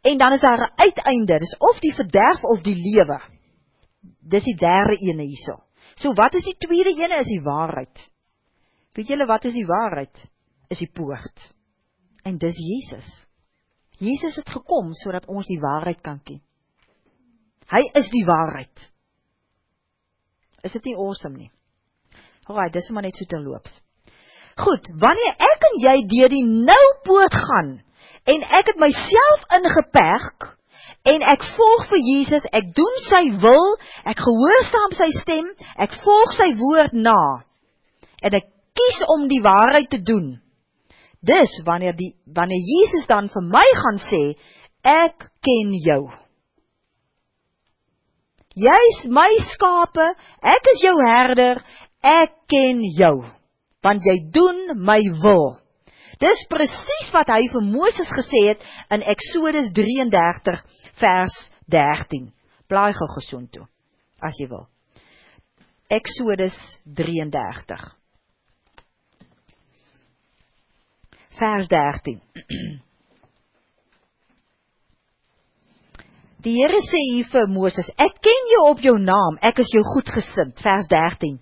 En dan is daar 'n uiteinde, dis of die verderf of die lewe, dis die derde ene hierso. So wat is die tweede ene, is die waarheid. Weet julle wat is die waarheid? Is die poort, en dis Jesus. Jesus het gekom, sodat ons die waarheid kan ken. Hy is die waarheid. Is dit nie awesome nie? Alright, dis maar net so terloops. Goed, wanneer ek en jy deur die noupoort gaan, en ek het myself ingeperk, en ek volg vir Jesus, ek doen sy wil, ek gehoorsaam sy stem, ek volg sy woord na, en ek kies om die waarheid te doen. Dus, wanneer Jesus dan vir my gaan sê, ek ken jou. Jy is my skape, ek is jou herder, ek ken jou, want jy doen my wil. Dis presies wat hy vir Moses gesê het in Exodus 33 vers 13. Blaai gou gesond toe, as jy wil. Exodus 33. Vers 13. Die Here sê hier vir Moses, ek ken jou op jou naam, ek is jou goedgesind. Vers 13.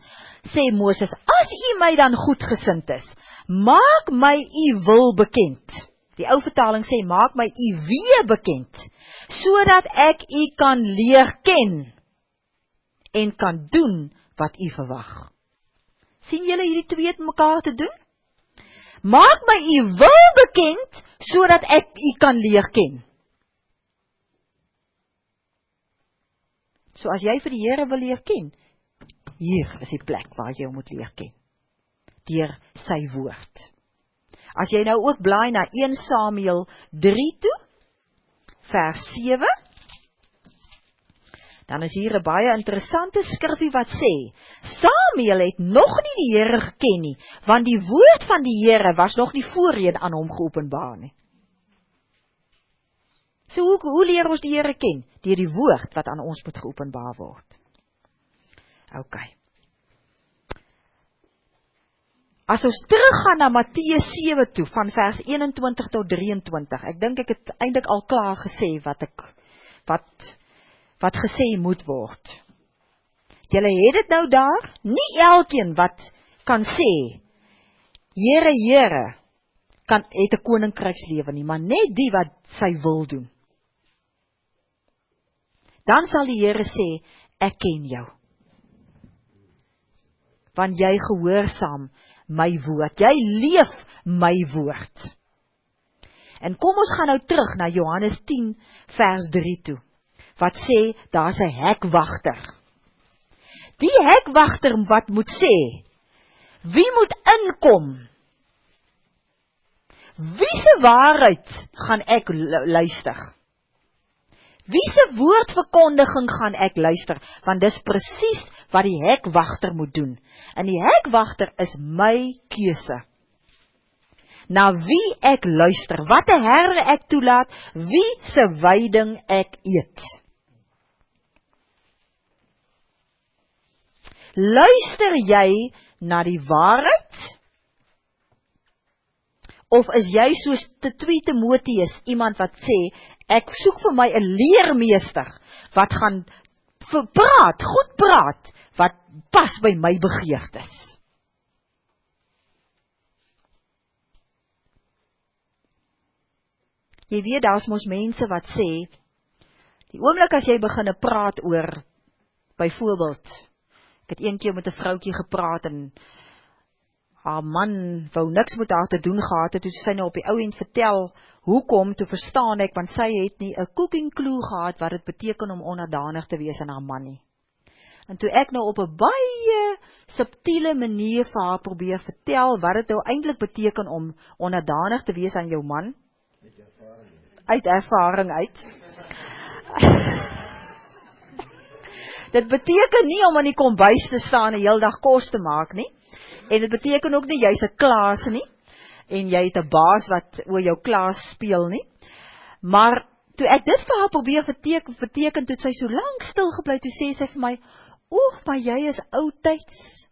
Sê Moses, as u my dan goedgesind is, maak my u wil bekend. Die ou vertaling sê, maak my u weer bekend, sodat ek u kan leer ken, en kan doen wat u verwag. Sien julle hierdie twee het mekaar te doen? Maak my u wil bekend, sodat ek u kan leer ken. So as jy vir die Here wil leer ken, hier is die plek waar jy hom moet leer ken. Deur sy woord. As jy nou ook blaai na 1 Samuel 3 toe, vers 7, dan is hier 'n baie interessante skrifgie wat sê, Samuel het nog nie die Here geken nie, want die woord van die Here was nog nie voorheen aan hom geopenbaar nie. So hoe leer ons die Here ken? Deur die woord wat aan ons moet geopenbaar word. OK. As ons teruggaan na Matteus 7 toe, van vers 21 tot 23, ek dink ek het eintlik al klaar gesê wat gesê moet word. Julle het dit nou daar, nie elkeen wat kan sê, Here, Here, het 'n koninkrykslewe nie, maar net die wat sy wil doen. Dan sal die Here sê, ek ken jou. Want jy gehoorsaam my woord, jy leef my woord. En kom ons gaan nou terug na Johannes 10 vers 3 toe, wat sê, daar's 'n hekwagter. Die hekwagter wat moet sê, wie moet inkom? Wie se waarheid gaan ek luister? Wie se woordverkondiging gaan ek luister? Want dis presies wat die hekwagter moet doen. En die hekwagter is my keuse. na wie ek luister, watter herde ek toelaat, wie se weiding ek eet. Luister jy na die waarheid? Of is jy soos 2 Timoteus, iemand wat sê, ek soek vir my 'n leermeester, wat gaan goed praat, wat pas by my begeertes. Jy weet, daar's mos mense wat sê, die oomblik as jy begin praat oor, byvoorbeeld, ek het een keer met 'n vroutjie gepraat, en haar man wou niks met haar te doen gehad het, toe sy nou op die ou end vertel, hoekom, toe verstaan ek, want sy het nie 'n cooking clue gehad, wat het beteken om onderdanig te wees aan haar man nie. En toe ek nou op 'n baie subtiele manier vir haar probeer vertel, wat het nou eintlik beteken om onderdanig te wees aan jou man, uit ervaring uit. Dit beteken nie om in die kombuis te staan en die hele dag kos te maak nie, en dit beteken ook nie jy's 'n klaas nie, en jy het 'n baas wat oor jou klaas speel nie, maar toe ek dit vir haar probeer verteken, toe sy so lank stil gebly, toe sê sy vir my, maar jy is oudtyds.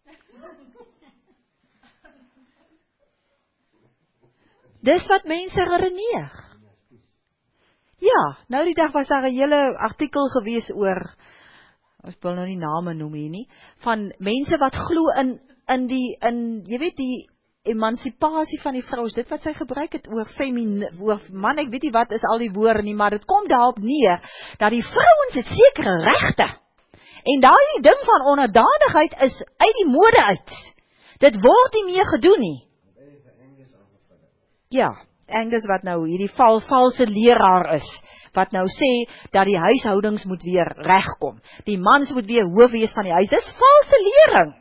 Dis wat mense redeneer. Ja, nou die dag was daar 'n hele artikel gewees oor, ons wil nou nie name noem hier nie, van mense wat glo in jy weet die emansipasie van die vrou, is dit wat sy gebruik het oor man, ek weet nie wat is al die woorde nie, maar dit kom daarop neer, dat die vrouens het sekere regte, en daai ding van onderdanigheid is uit die mode uit, dit word nie meer gedoen nie. Ja, Angus wat nou hierdie valse leraar is, wat nou sê, dat die huishoudings moet weer regkom, die mans moet weer hoof wees van die huis, dis valse lering,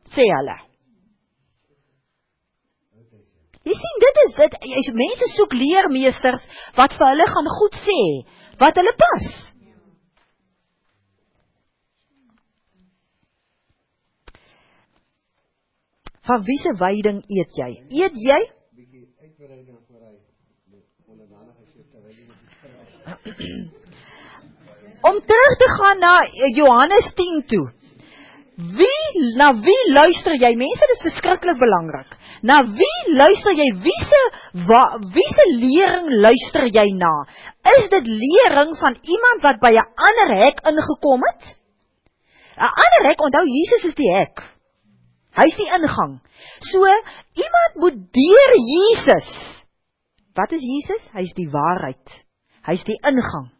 sê hulle. Jy sien, dit is dit, mense soek leermeesters, wat vir hulle gaan goed sê, wat hulle pas. Van wie se weiding eet jy? Eet jy? Om terug te gaan na Johannes 10 toe. Na wie luister jy? Mense, dit is verskriklik belangrik. Na wie luister jy? Wie se lering luister jy na? Is dit lering van iemand wat by 'n ander hek ingekom het? 'n Ander hek, onthou, Jesus is die hek. Hy is die ingang. So, iemand moet deur Jesus. Wat is Jesus? Hy is die waarheid. Hy is die ingang.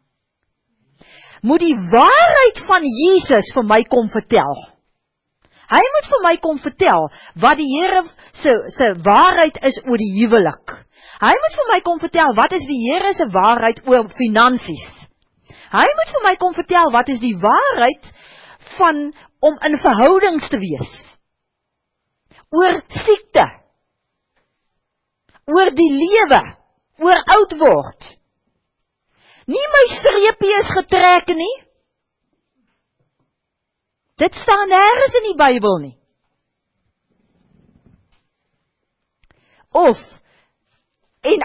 Moet die waarheid van Jesus vir my kom vertel. Hy moet vir my kom vertel wat die Here se waarheid is oor die huwelik. Hy moet vir my kom vertel wat is die Here se waarheid oor finansies. Hy moet vir my kom vertel wat is die waarheid van om in verhoudings te wees. Oor siekte. Oor die lewe. Oor oud word. Nie my streepie is getrek nie. Dit staan nergens in die Bybel nie. En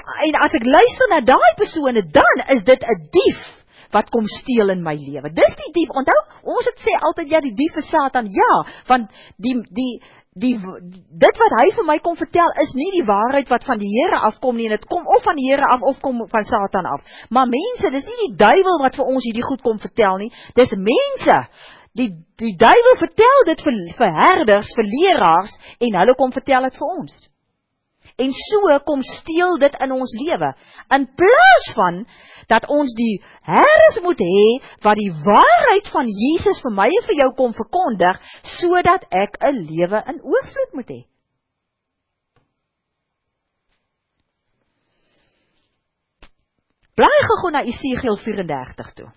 as ek luister na daai persone, dan is dit 'n dief wat kom steel in my lewe. Dis die dief. Onthou, ons het sê altyd, ja, die dief is Satan. Ja, want dit wat hy vir my kom vertel, is nie die waarheid wat van die Here afkom nie, en dit kom of van die Here af, of kom van Satan af. Maar mense, dis nie die duiwel wat vir ons hierdie goed kom vertel nie, dis mense. Die duiwel vertel dit vir herders, vir leraars, en hulle kom vertel dit vir ons. En so kom steel dit in ons lewe, in plaas van, dat ons die herders moet hê, wat die waarheid van Jesus vir my en vir jou kom verkondig, sodat ek 'n lewe in oorvloed moet hê. Blaai gou na Esegiel 34 toe.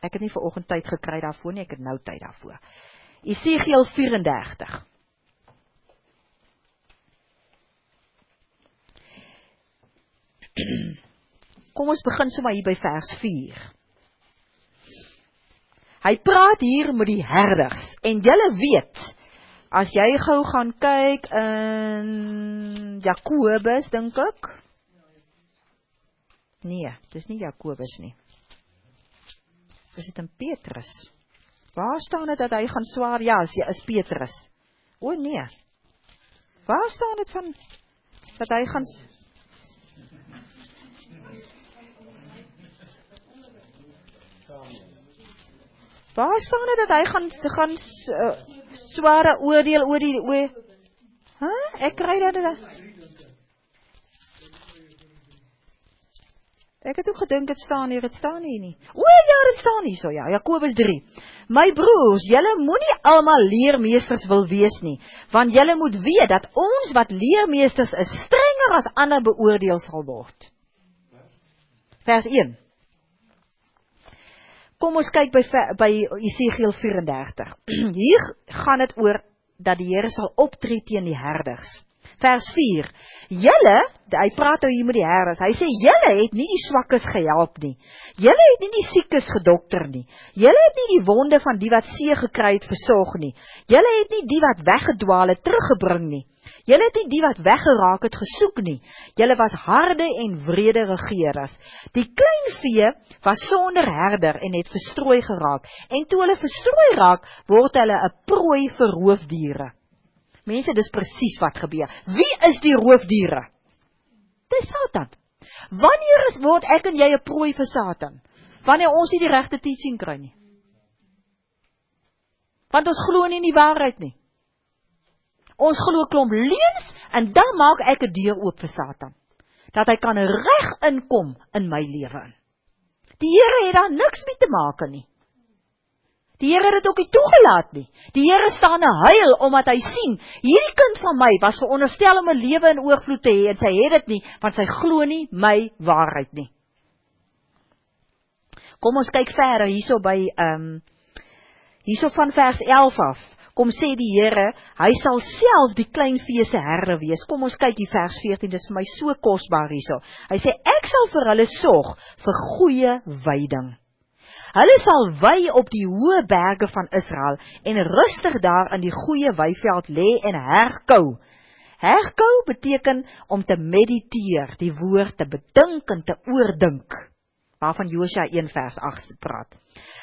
Ek het nie vanoggend tyd gekry daarvoor nie, ek het nou tyd daarvoor. Esegiel 34. Kom ons begin sommer hier by vers 4. Hy praat hier met die herders, en julle weet, As jy gou gaan kyk in Jakobus, dink ek. Nee, dis nie Jakobus nie. Is dit in Petrus? Waar staan dit dat hy gaan swaar? Ja, is Petrus. O nee. Waar staan dit van dat hy gaan Waar staan dit dat hy gaan sware oordeel oor die Ek kry dit. Ek het ook gedink dit staan hier nie. O ja, dit staan hier so ja, Jakobus 3. My broers, julle moenie almal leermeesters wil wees nie, want julle moet weet dat ons wat leermeesters is, strenger as ander beoordeel sal word. Vers 1. Kom ons kyk by Esegiel 34. Hier gaan dit oor dat die Here sal optree teen die herders. Vers 4. Julle, hy praat hier met die herders. Hy sê julle het nie die swakkes gehelp nie. Julle het nie die siekes gedokter nie. Julle het nie die wonde van die wat see gekry het versorg nie. Julle het nie die wat weggedwaal het teruggebring nie. Julle het nie die wat weggeraak het gesoek nie. Julle was harde en wrede regerers. Die klein vee was sonder herder en het verstrooi geraak. En toe hulle verstrooi raak, word hulle 'n prooi vir roofdiere. Mense, dis presies wat gebeur. Wie is die roofdiere? Dis Satan. Wanneer word ek en jy 'n prooi vir Satan? Wanneer ons nie die regte teaching kry nie. Want ons glo nie in die waarheid nie. Ons glo klomp leuns en dan maak ek 'n deur oop vir Satan. Dat hy kan reg inkom in my lewe. Die Here het daar niks mee te maak nie. Die Here het dit ook nie toegelaat nie. Die Here staan 'n huil omdat hy sien, hierdie kind van my was veronderstel om 'n lewe in oorvloed te hê en sy het dit nie, want sy glo nie my waarheid nie. Kom ons kyk verder hierso by hierso van vers 11 af. Kom sê die Here, hy sal self die klein vee se herder wees. Kom ons kyk die vers 14, dis vir my so kosbaar hierso. Hy sê ek sal vir hulle sorg vir goeie weiding. Hulle sal wei op die hoë berge van Israel en rustig daar in die goeie weiveld lê en herkou. Herkou beteken om te mediteer, die woord te bedink en te oordink, waarvan Josua 1 vers 8 praat.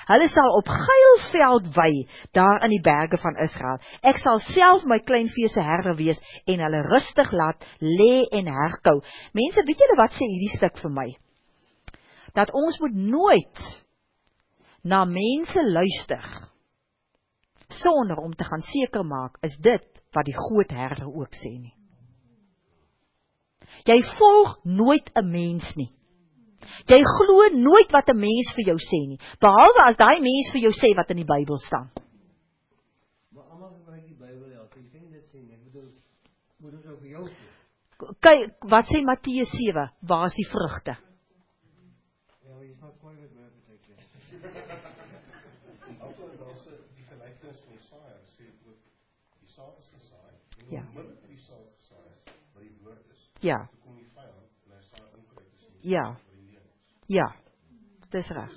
Hulle sal op geilveld wei daar in die berge van Israel. Ek sal self my klein vee se herder wees en hulle rustig laat lê en herkou. Mense, weet julle wat sê hierdie stuk vir my? Dat ons moet nooit na mense luister, sonder om te gaan seker maak, is dit wat die groot herder ook sê nie. Jy volg nooit 'n mens nie. Jy glo nooit wat 'n mens vir jou sê nie, behalwe as daai mens vir jou sê wat in die Bybel staan. Maar almal gebruik die Bybel ja, jy sê nie dit sê nie, ek bedoel, moet ons ook vir jou sê. Kyk, wat sê Matteus 7, waar is die vrugte? Ja. Ja. Ja. Ja. Dis reg.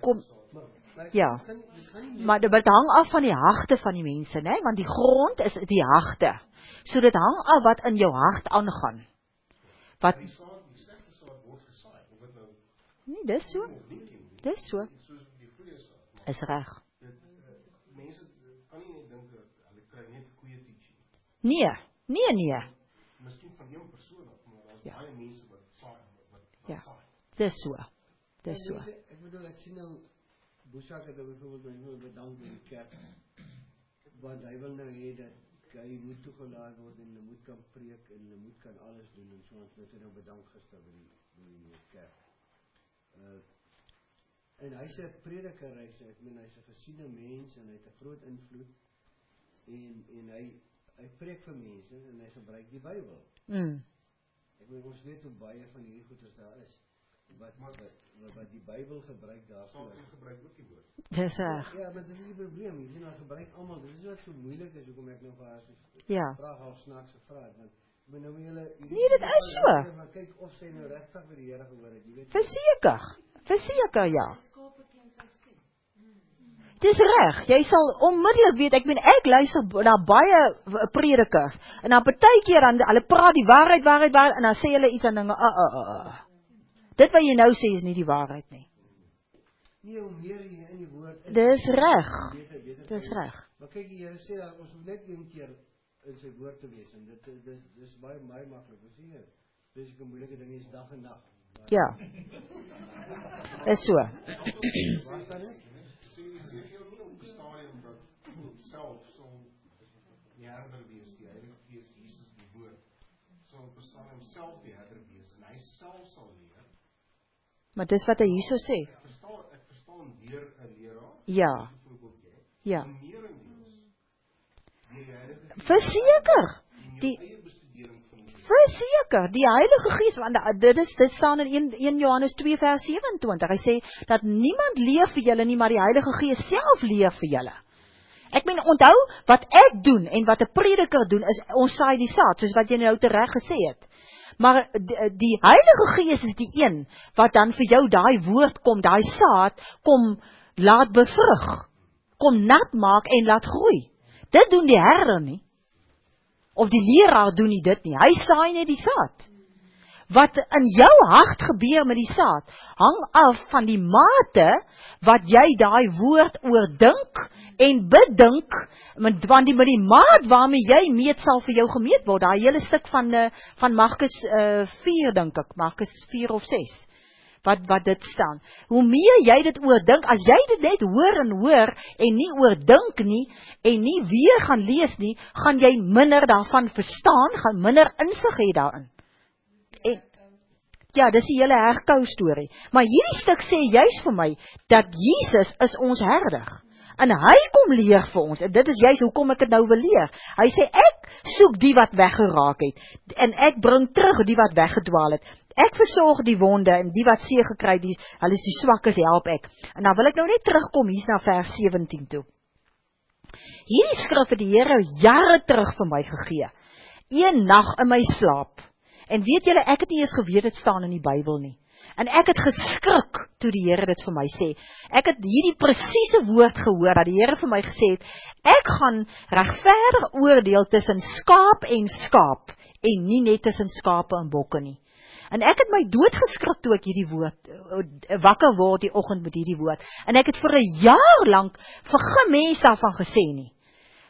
Kom. Ja. Maar dit hang af van die harte van die mense, né? Want die grond is die harte. So dit hang af wat in jou hart aangaan. Wat nee, dis so. Dis so. Is reg. Mense kan nie net dink dat hulle kry net goeie teaching. Nee. Miskien van een persoon af, maar daar's baie mense wat saai wat saai. Dis so. Dis so. Ek bedoel ek sien nou Boesak het byvoorbeeld bedank met die kerk. Want hy wil nou hê dat hy moet toegelaat word en hy moet kan preek en hy moet kan alles doen en so ons het nou bedank gister by die kerk. En hy sê prediker, hy's 'n gesiene mens en hy het 'n groot invloed en hy preek vir mense en hy gebruik die Bybel. Ek bedoel ons weet hoe baie van hierdie goeders daar is. Wat die Bybel gebruik daarvoor. Ons gebruik ook die woord. Dis reg. Ja, maar dit is die probleem. Jy sien nou gebruik almal. Dit is wat so moeilik is hoekom ek nou vir haar so ja. vraag of snaakse vraag want Nee, dit is so. Maar kyk of sy nou regtig vir die Here gehoor het, jy weet. Verseker, ja. Dis reg, jy sal onmiddellik weet, ek luister na baie predikers, en dan partykeer, hulle praat die waarheid, en dan sê hulle iets aan dinge, Dit wat jy nou sê is nie die waarheid nie. Nee, hoe meer jy in die woord is. Dis reg. Maar kyk, die Here sê dat ons moet net een keer in sy woord te wees, en dit is baie maklik, ons sê, dis ek 'n moeilike ding is dag en nag. Ja. Is so. Waar staan dit? Self sal die herder wees, die Heilige Gees, Jesus die woord, sal bestaan homself die herder wees, en hy self sal leer. Maar dis wat hy hierso sê. Ek verstaan deur 'n leraar. Ja. Ja. Meer in die Heilige Verseker. Verseker, die Heilige Gees, want dit staan in 1 Johannes 2 vers 27. Hy sê dat niemand leer vir julle nie, maar die Heilige Gees self leer vir julle. Ek meen, onthou, wat ek doen en wat 'n prediker doen, is ons saai die saad, soos wat jy nou tereg gesê het. Maar die Heilige Gees is die een, wat dan vir jou daai woord kom, daai saad, kom laat bevrug, kom nat maak en laat groei. Dit doen die herder nie. Of die leraar doen nie dit nie, hy saai net die saad. Wat in jou hart gebeur met die saad, hang af van die mate wat jy daai woord oordink en bedink, want met die maat waarmee jy meet sal vir jou gemeet word, daai hele stuk van Markus 4, dink ek, Markus 4 of 6, wat dit staan. Hoe meer jy dit oordink, as jy dit net hoor en nie oordink nie, en nie weer gaan lees nie, gaan jy minder daarvan verstaan, gaan minder insig hê daarin. En, ja, dis die hele herkou storie. Maar hierdie stuk sê juist vir my, dat Jesus is ons herder. En hy kom leer vir ons, en dit is juist hoekom ek dit nou wil leer. Hy sê, ek soek die wat weggeraak het, en ek bring terug die wat weggedwaal het. Ek versorg die wonde, en die wat seer gekry het, hulle is die swakkes, help ek. En dan wil ek nou net terugkom, hier na vers 17 toe. Hierdie skrif het die Here jare terug vir my gegee. Een nag in my slaap. En weet julle, ek het nie eens geweet dit staan in die Bybel nie. En ek het geskrik toe die Here dit vir my sê. Ek het hierdie presiese woord gehoor, dat die Here vir my gesê het, ek gaan regverdig oordeel tussen skaap en skaap, en nie net tussen skape en bokke nie. En ek het my doodgeskrik toe ek hierdie woord, wakker word die oggend met hierdie woord. En ek het vir 'n jaar lank vir geen mens daarvan gesê nie.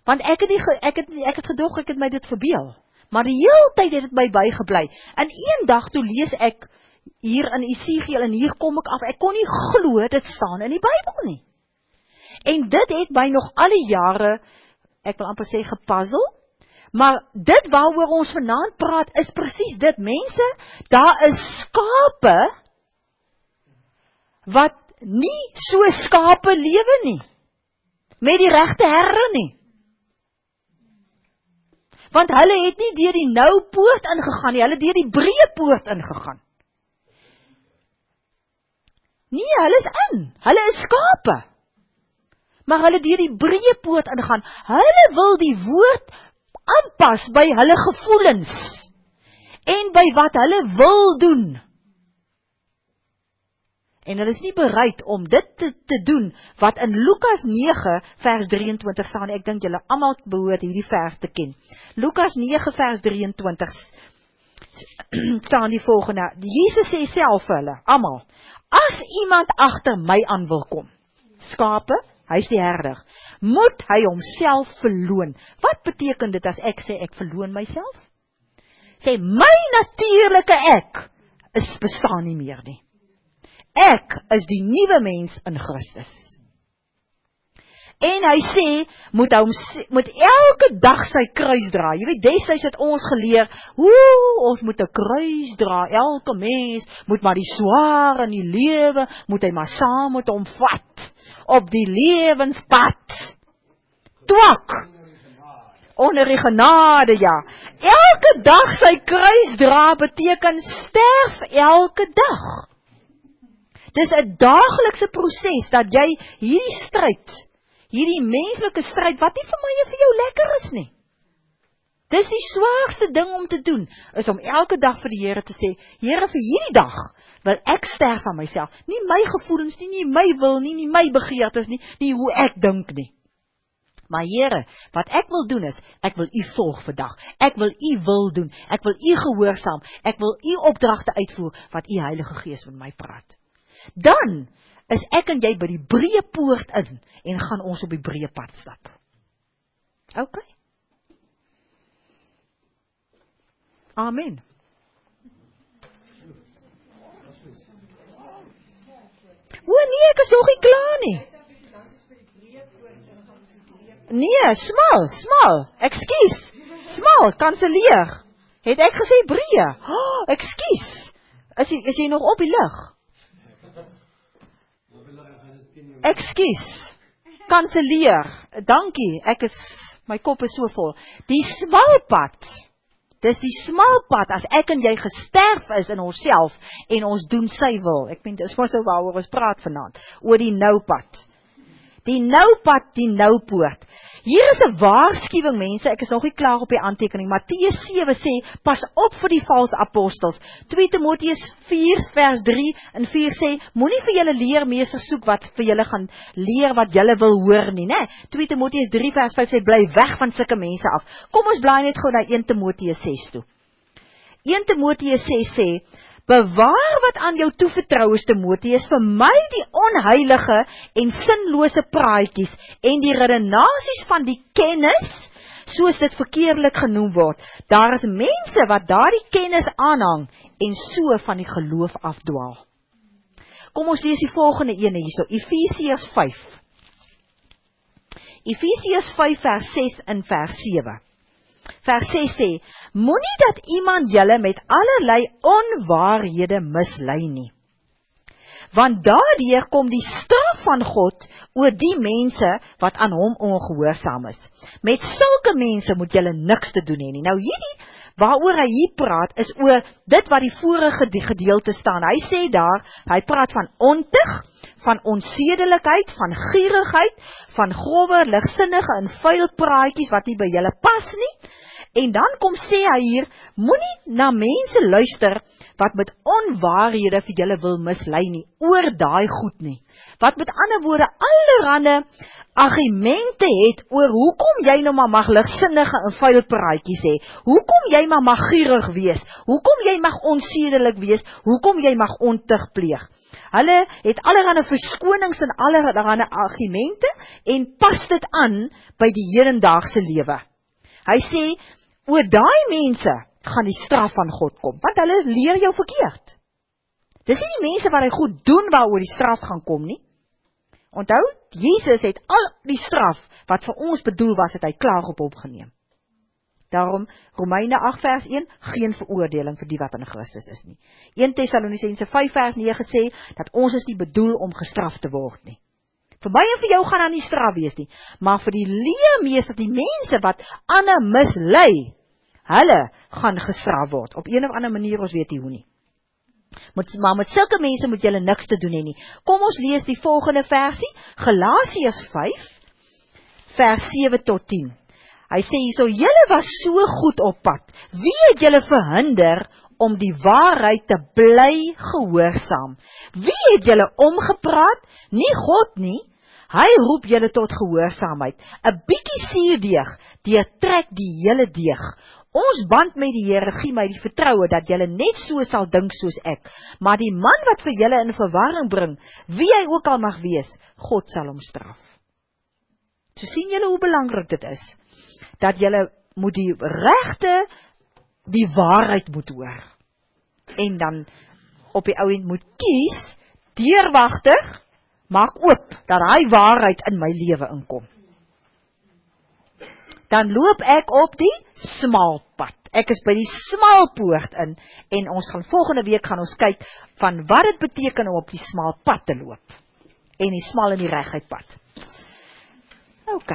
Want ek het gedog, ek het my dit verbeel. Maar die hele tyd het dit my bygebly. En een dag toe lees ek hier in Esegiel, en hier kom ek af, ek kon nie glo dit staan in die Bybel nie. En dit het my nog al die jare, ek wil amper sê gepuzzle, maar dit waaroor ons vanaand praat, is presies dit, mense, daar is skape, wat nie so skape lewe nie, met die regte herder nie. Want hulle het nie deur die nou poort ingegaan nie, hulle het deur die breë poort ingegaan. Nee, hulle is in, hulle is skape. Maar hulle deur die breë poort ingegaan. Hulle wil die woord aanpas by hulle gevoelens en by wat hulle wil doen. En hulle is nie bereid om dit te doen wat in Lukas 9 vers 23 staan. Ek dink julle almal behoort hierdie vers te ken. Lukas 9 vers 23 staan die volgende. Jesus sê self vir hulle, almal, as iemand agter my aan wil kom, skape, hy is die herder, moet hy homself verloon. Wat beteken dit as ek sê ek verloon myself? Sê, my natuurlike ek bestaan nie meer nie. Ek is die nuwe mens in Christus. En hy sê, moet elke dag sy kruis dra. Jy weet, destyds het ons geleer, ons moet 'n kruis dra. Elke mens moet maar die swaar in die lewe, moet hy maar saam met hom vat, op die lewenspad. Twak! Onder die genade, ja. Elke dag sy kruis dra, beteken sterf elke dag. Dis 'n daaglikse proses, dat jy hierdie stryd, hierdie menslike stryd, wat nie vir my en vir jou lekker is nie. Dis die swaarste ding om te doen, is om elke dag vir die Here te sê, Here, vir hierdie dag wil ek sterf aan myself. Nie my gevoelens nie, nie my wil nie, nie my begeertes nie, nie hoe ek dink nie. Maar Here, wat ek wil doen is, ek wil U volg vandag. Ek wil U wil doen. Ek wil U gehoorsaam. Ek wil U opdragte uitvoer wat U Heilige Gees met my praat. Dan is ek en jy by die breë poort in en gaan ons op die breë pad stap. OK? Amen. O nee, ek is nog nie klaar nie. Nee, smal, ekskuus. Smal, kanselleer. Het ek gesê breë? Oh, ekskuus. Is jy nog op die lug? Ekskuus. Kanselleer. Dankie. My kop is so vol. Die smal pad. Dis die smal pad as ek en jy gesterf is in onsself en ons doen sy wil. Ek meen dis mos nou waaroor ons praat vanaand, oor die nou pad. Die nou pad, die nou poort. Hier is 'n waarskuwing mense, ek is nog nie klaar op die aantekening. Matteus 7 sê, pas op vir die valse apostels. 2 Timoteus 4 vers 3 en 4 sê, moenie vir julle leermeester soek wat vir julle gaan leer wat julle wil hoor nie, né? 2 Timoteus 3 vers 5 sê, bly weg van sulke mense af. Kom ons blaai net gou na 1 Timoteus 6 toe. 1 Timoteus 6 sê, bewaar wat aan jou toevertrou is, Timoteus, vermy die onheilige en sinlose praatjies en die redenasies van die kennis, soos dit verkeerlik genoem word. Daar is mense wat daardie kennis aanhang en so van die geloof afdwaal. Kom ons lees die volgende ene hierso, Efesiërs 5. Efesiërs 5 vers 6 en vers 7. Vers 6 sê, moenie dat iemand julle met allerlei onwaarhede mislei nie. Want daardeur kom die straf van God oor die mense wat aan hom ongehoorsaam is. Met sulke mense moet julle niks te doen hê nie. Nou hierdie, waaroor hy hier praat, is oor dit wat die vorige gedeelte staan. Hy sê daar, hy praat van ontug, van onsedelikheid, van gierigheid, van grouwe, ligsinnige en vuil praatjies wat nie by julle pas nie. En dan kom sê hy hier, moenie na mense luister wat met onwaarhede vir julle wil mislei nie, oor daai goed nie. Wat met ander woorde allerhande argumente het oor hoekom jy nou maar mag ligsinnige en vuil praatjies hê, hoekom jy maar mag gierig wees, hoekom jy mag onsedelik wees, hoekom jy mag ontug pleeg. Hulle het allerhande verskonings en allerhande argumente en pas dit aan by die hedendaagse lewe. Hy sê, oor daai mense gaan die straf van God kom, want hulle leer jou verkeerd. Dis nie die mense wat hy goed doen waaroor die straf gaan kom nie. Onthou, Jesus het al die straf wat vir ons bedoel was, het hy klaar op hom geneem. Daarom, Romeine 8 vers 1, geen veroordeling vir die wat in Christus is nie. 1 Tessalonisense 5 vers 9 sê, dat ons is nie bedoel om gestraf te word nie. Vir my en vir jou gaan daar nie straf wees nie, maar vir die leermeester, die mense wat ander mislei, hulle gaan gestraf word, op een of ander manier, ons weet nie hoe nie. Maar met sulke mense moet julle niks te doen hê nie. Kom ons lees die volgende versie, Galasiërs 5, vers 7 tot 10. Hy sê hierso, julle was so goed op pad, wie het julle verhinder om die waarheid te bly gehoorsaam? Wie het julle omgepraat? Nie God nie. Hy roep julle tot gehoorsaamheid. 'n Bietjie suurdeeg, deurtrek die hele deeg. Ons band met die Here gee my die vertroue dat julle net so sal dink soos ek. Maar die man wat vir julle in verwarring bring, wie hy ook al mag wees, God sal hom straf. So sien julle hoe belangrik dit is, dat julle moet die regte, die waarheid moet hoor. En dan op die ou end moet kies, deurwagtig, maak oop, dat hy waarheid in my lewe inkom. Dan loop ek op die smal pad. Ek is by die smal poort in, en ons gaan volgende week gaan ons kyk, van wat dit beteken om op die smal pad te loop. En die smal en die reguit pad. OK.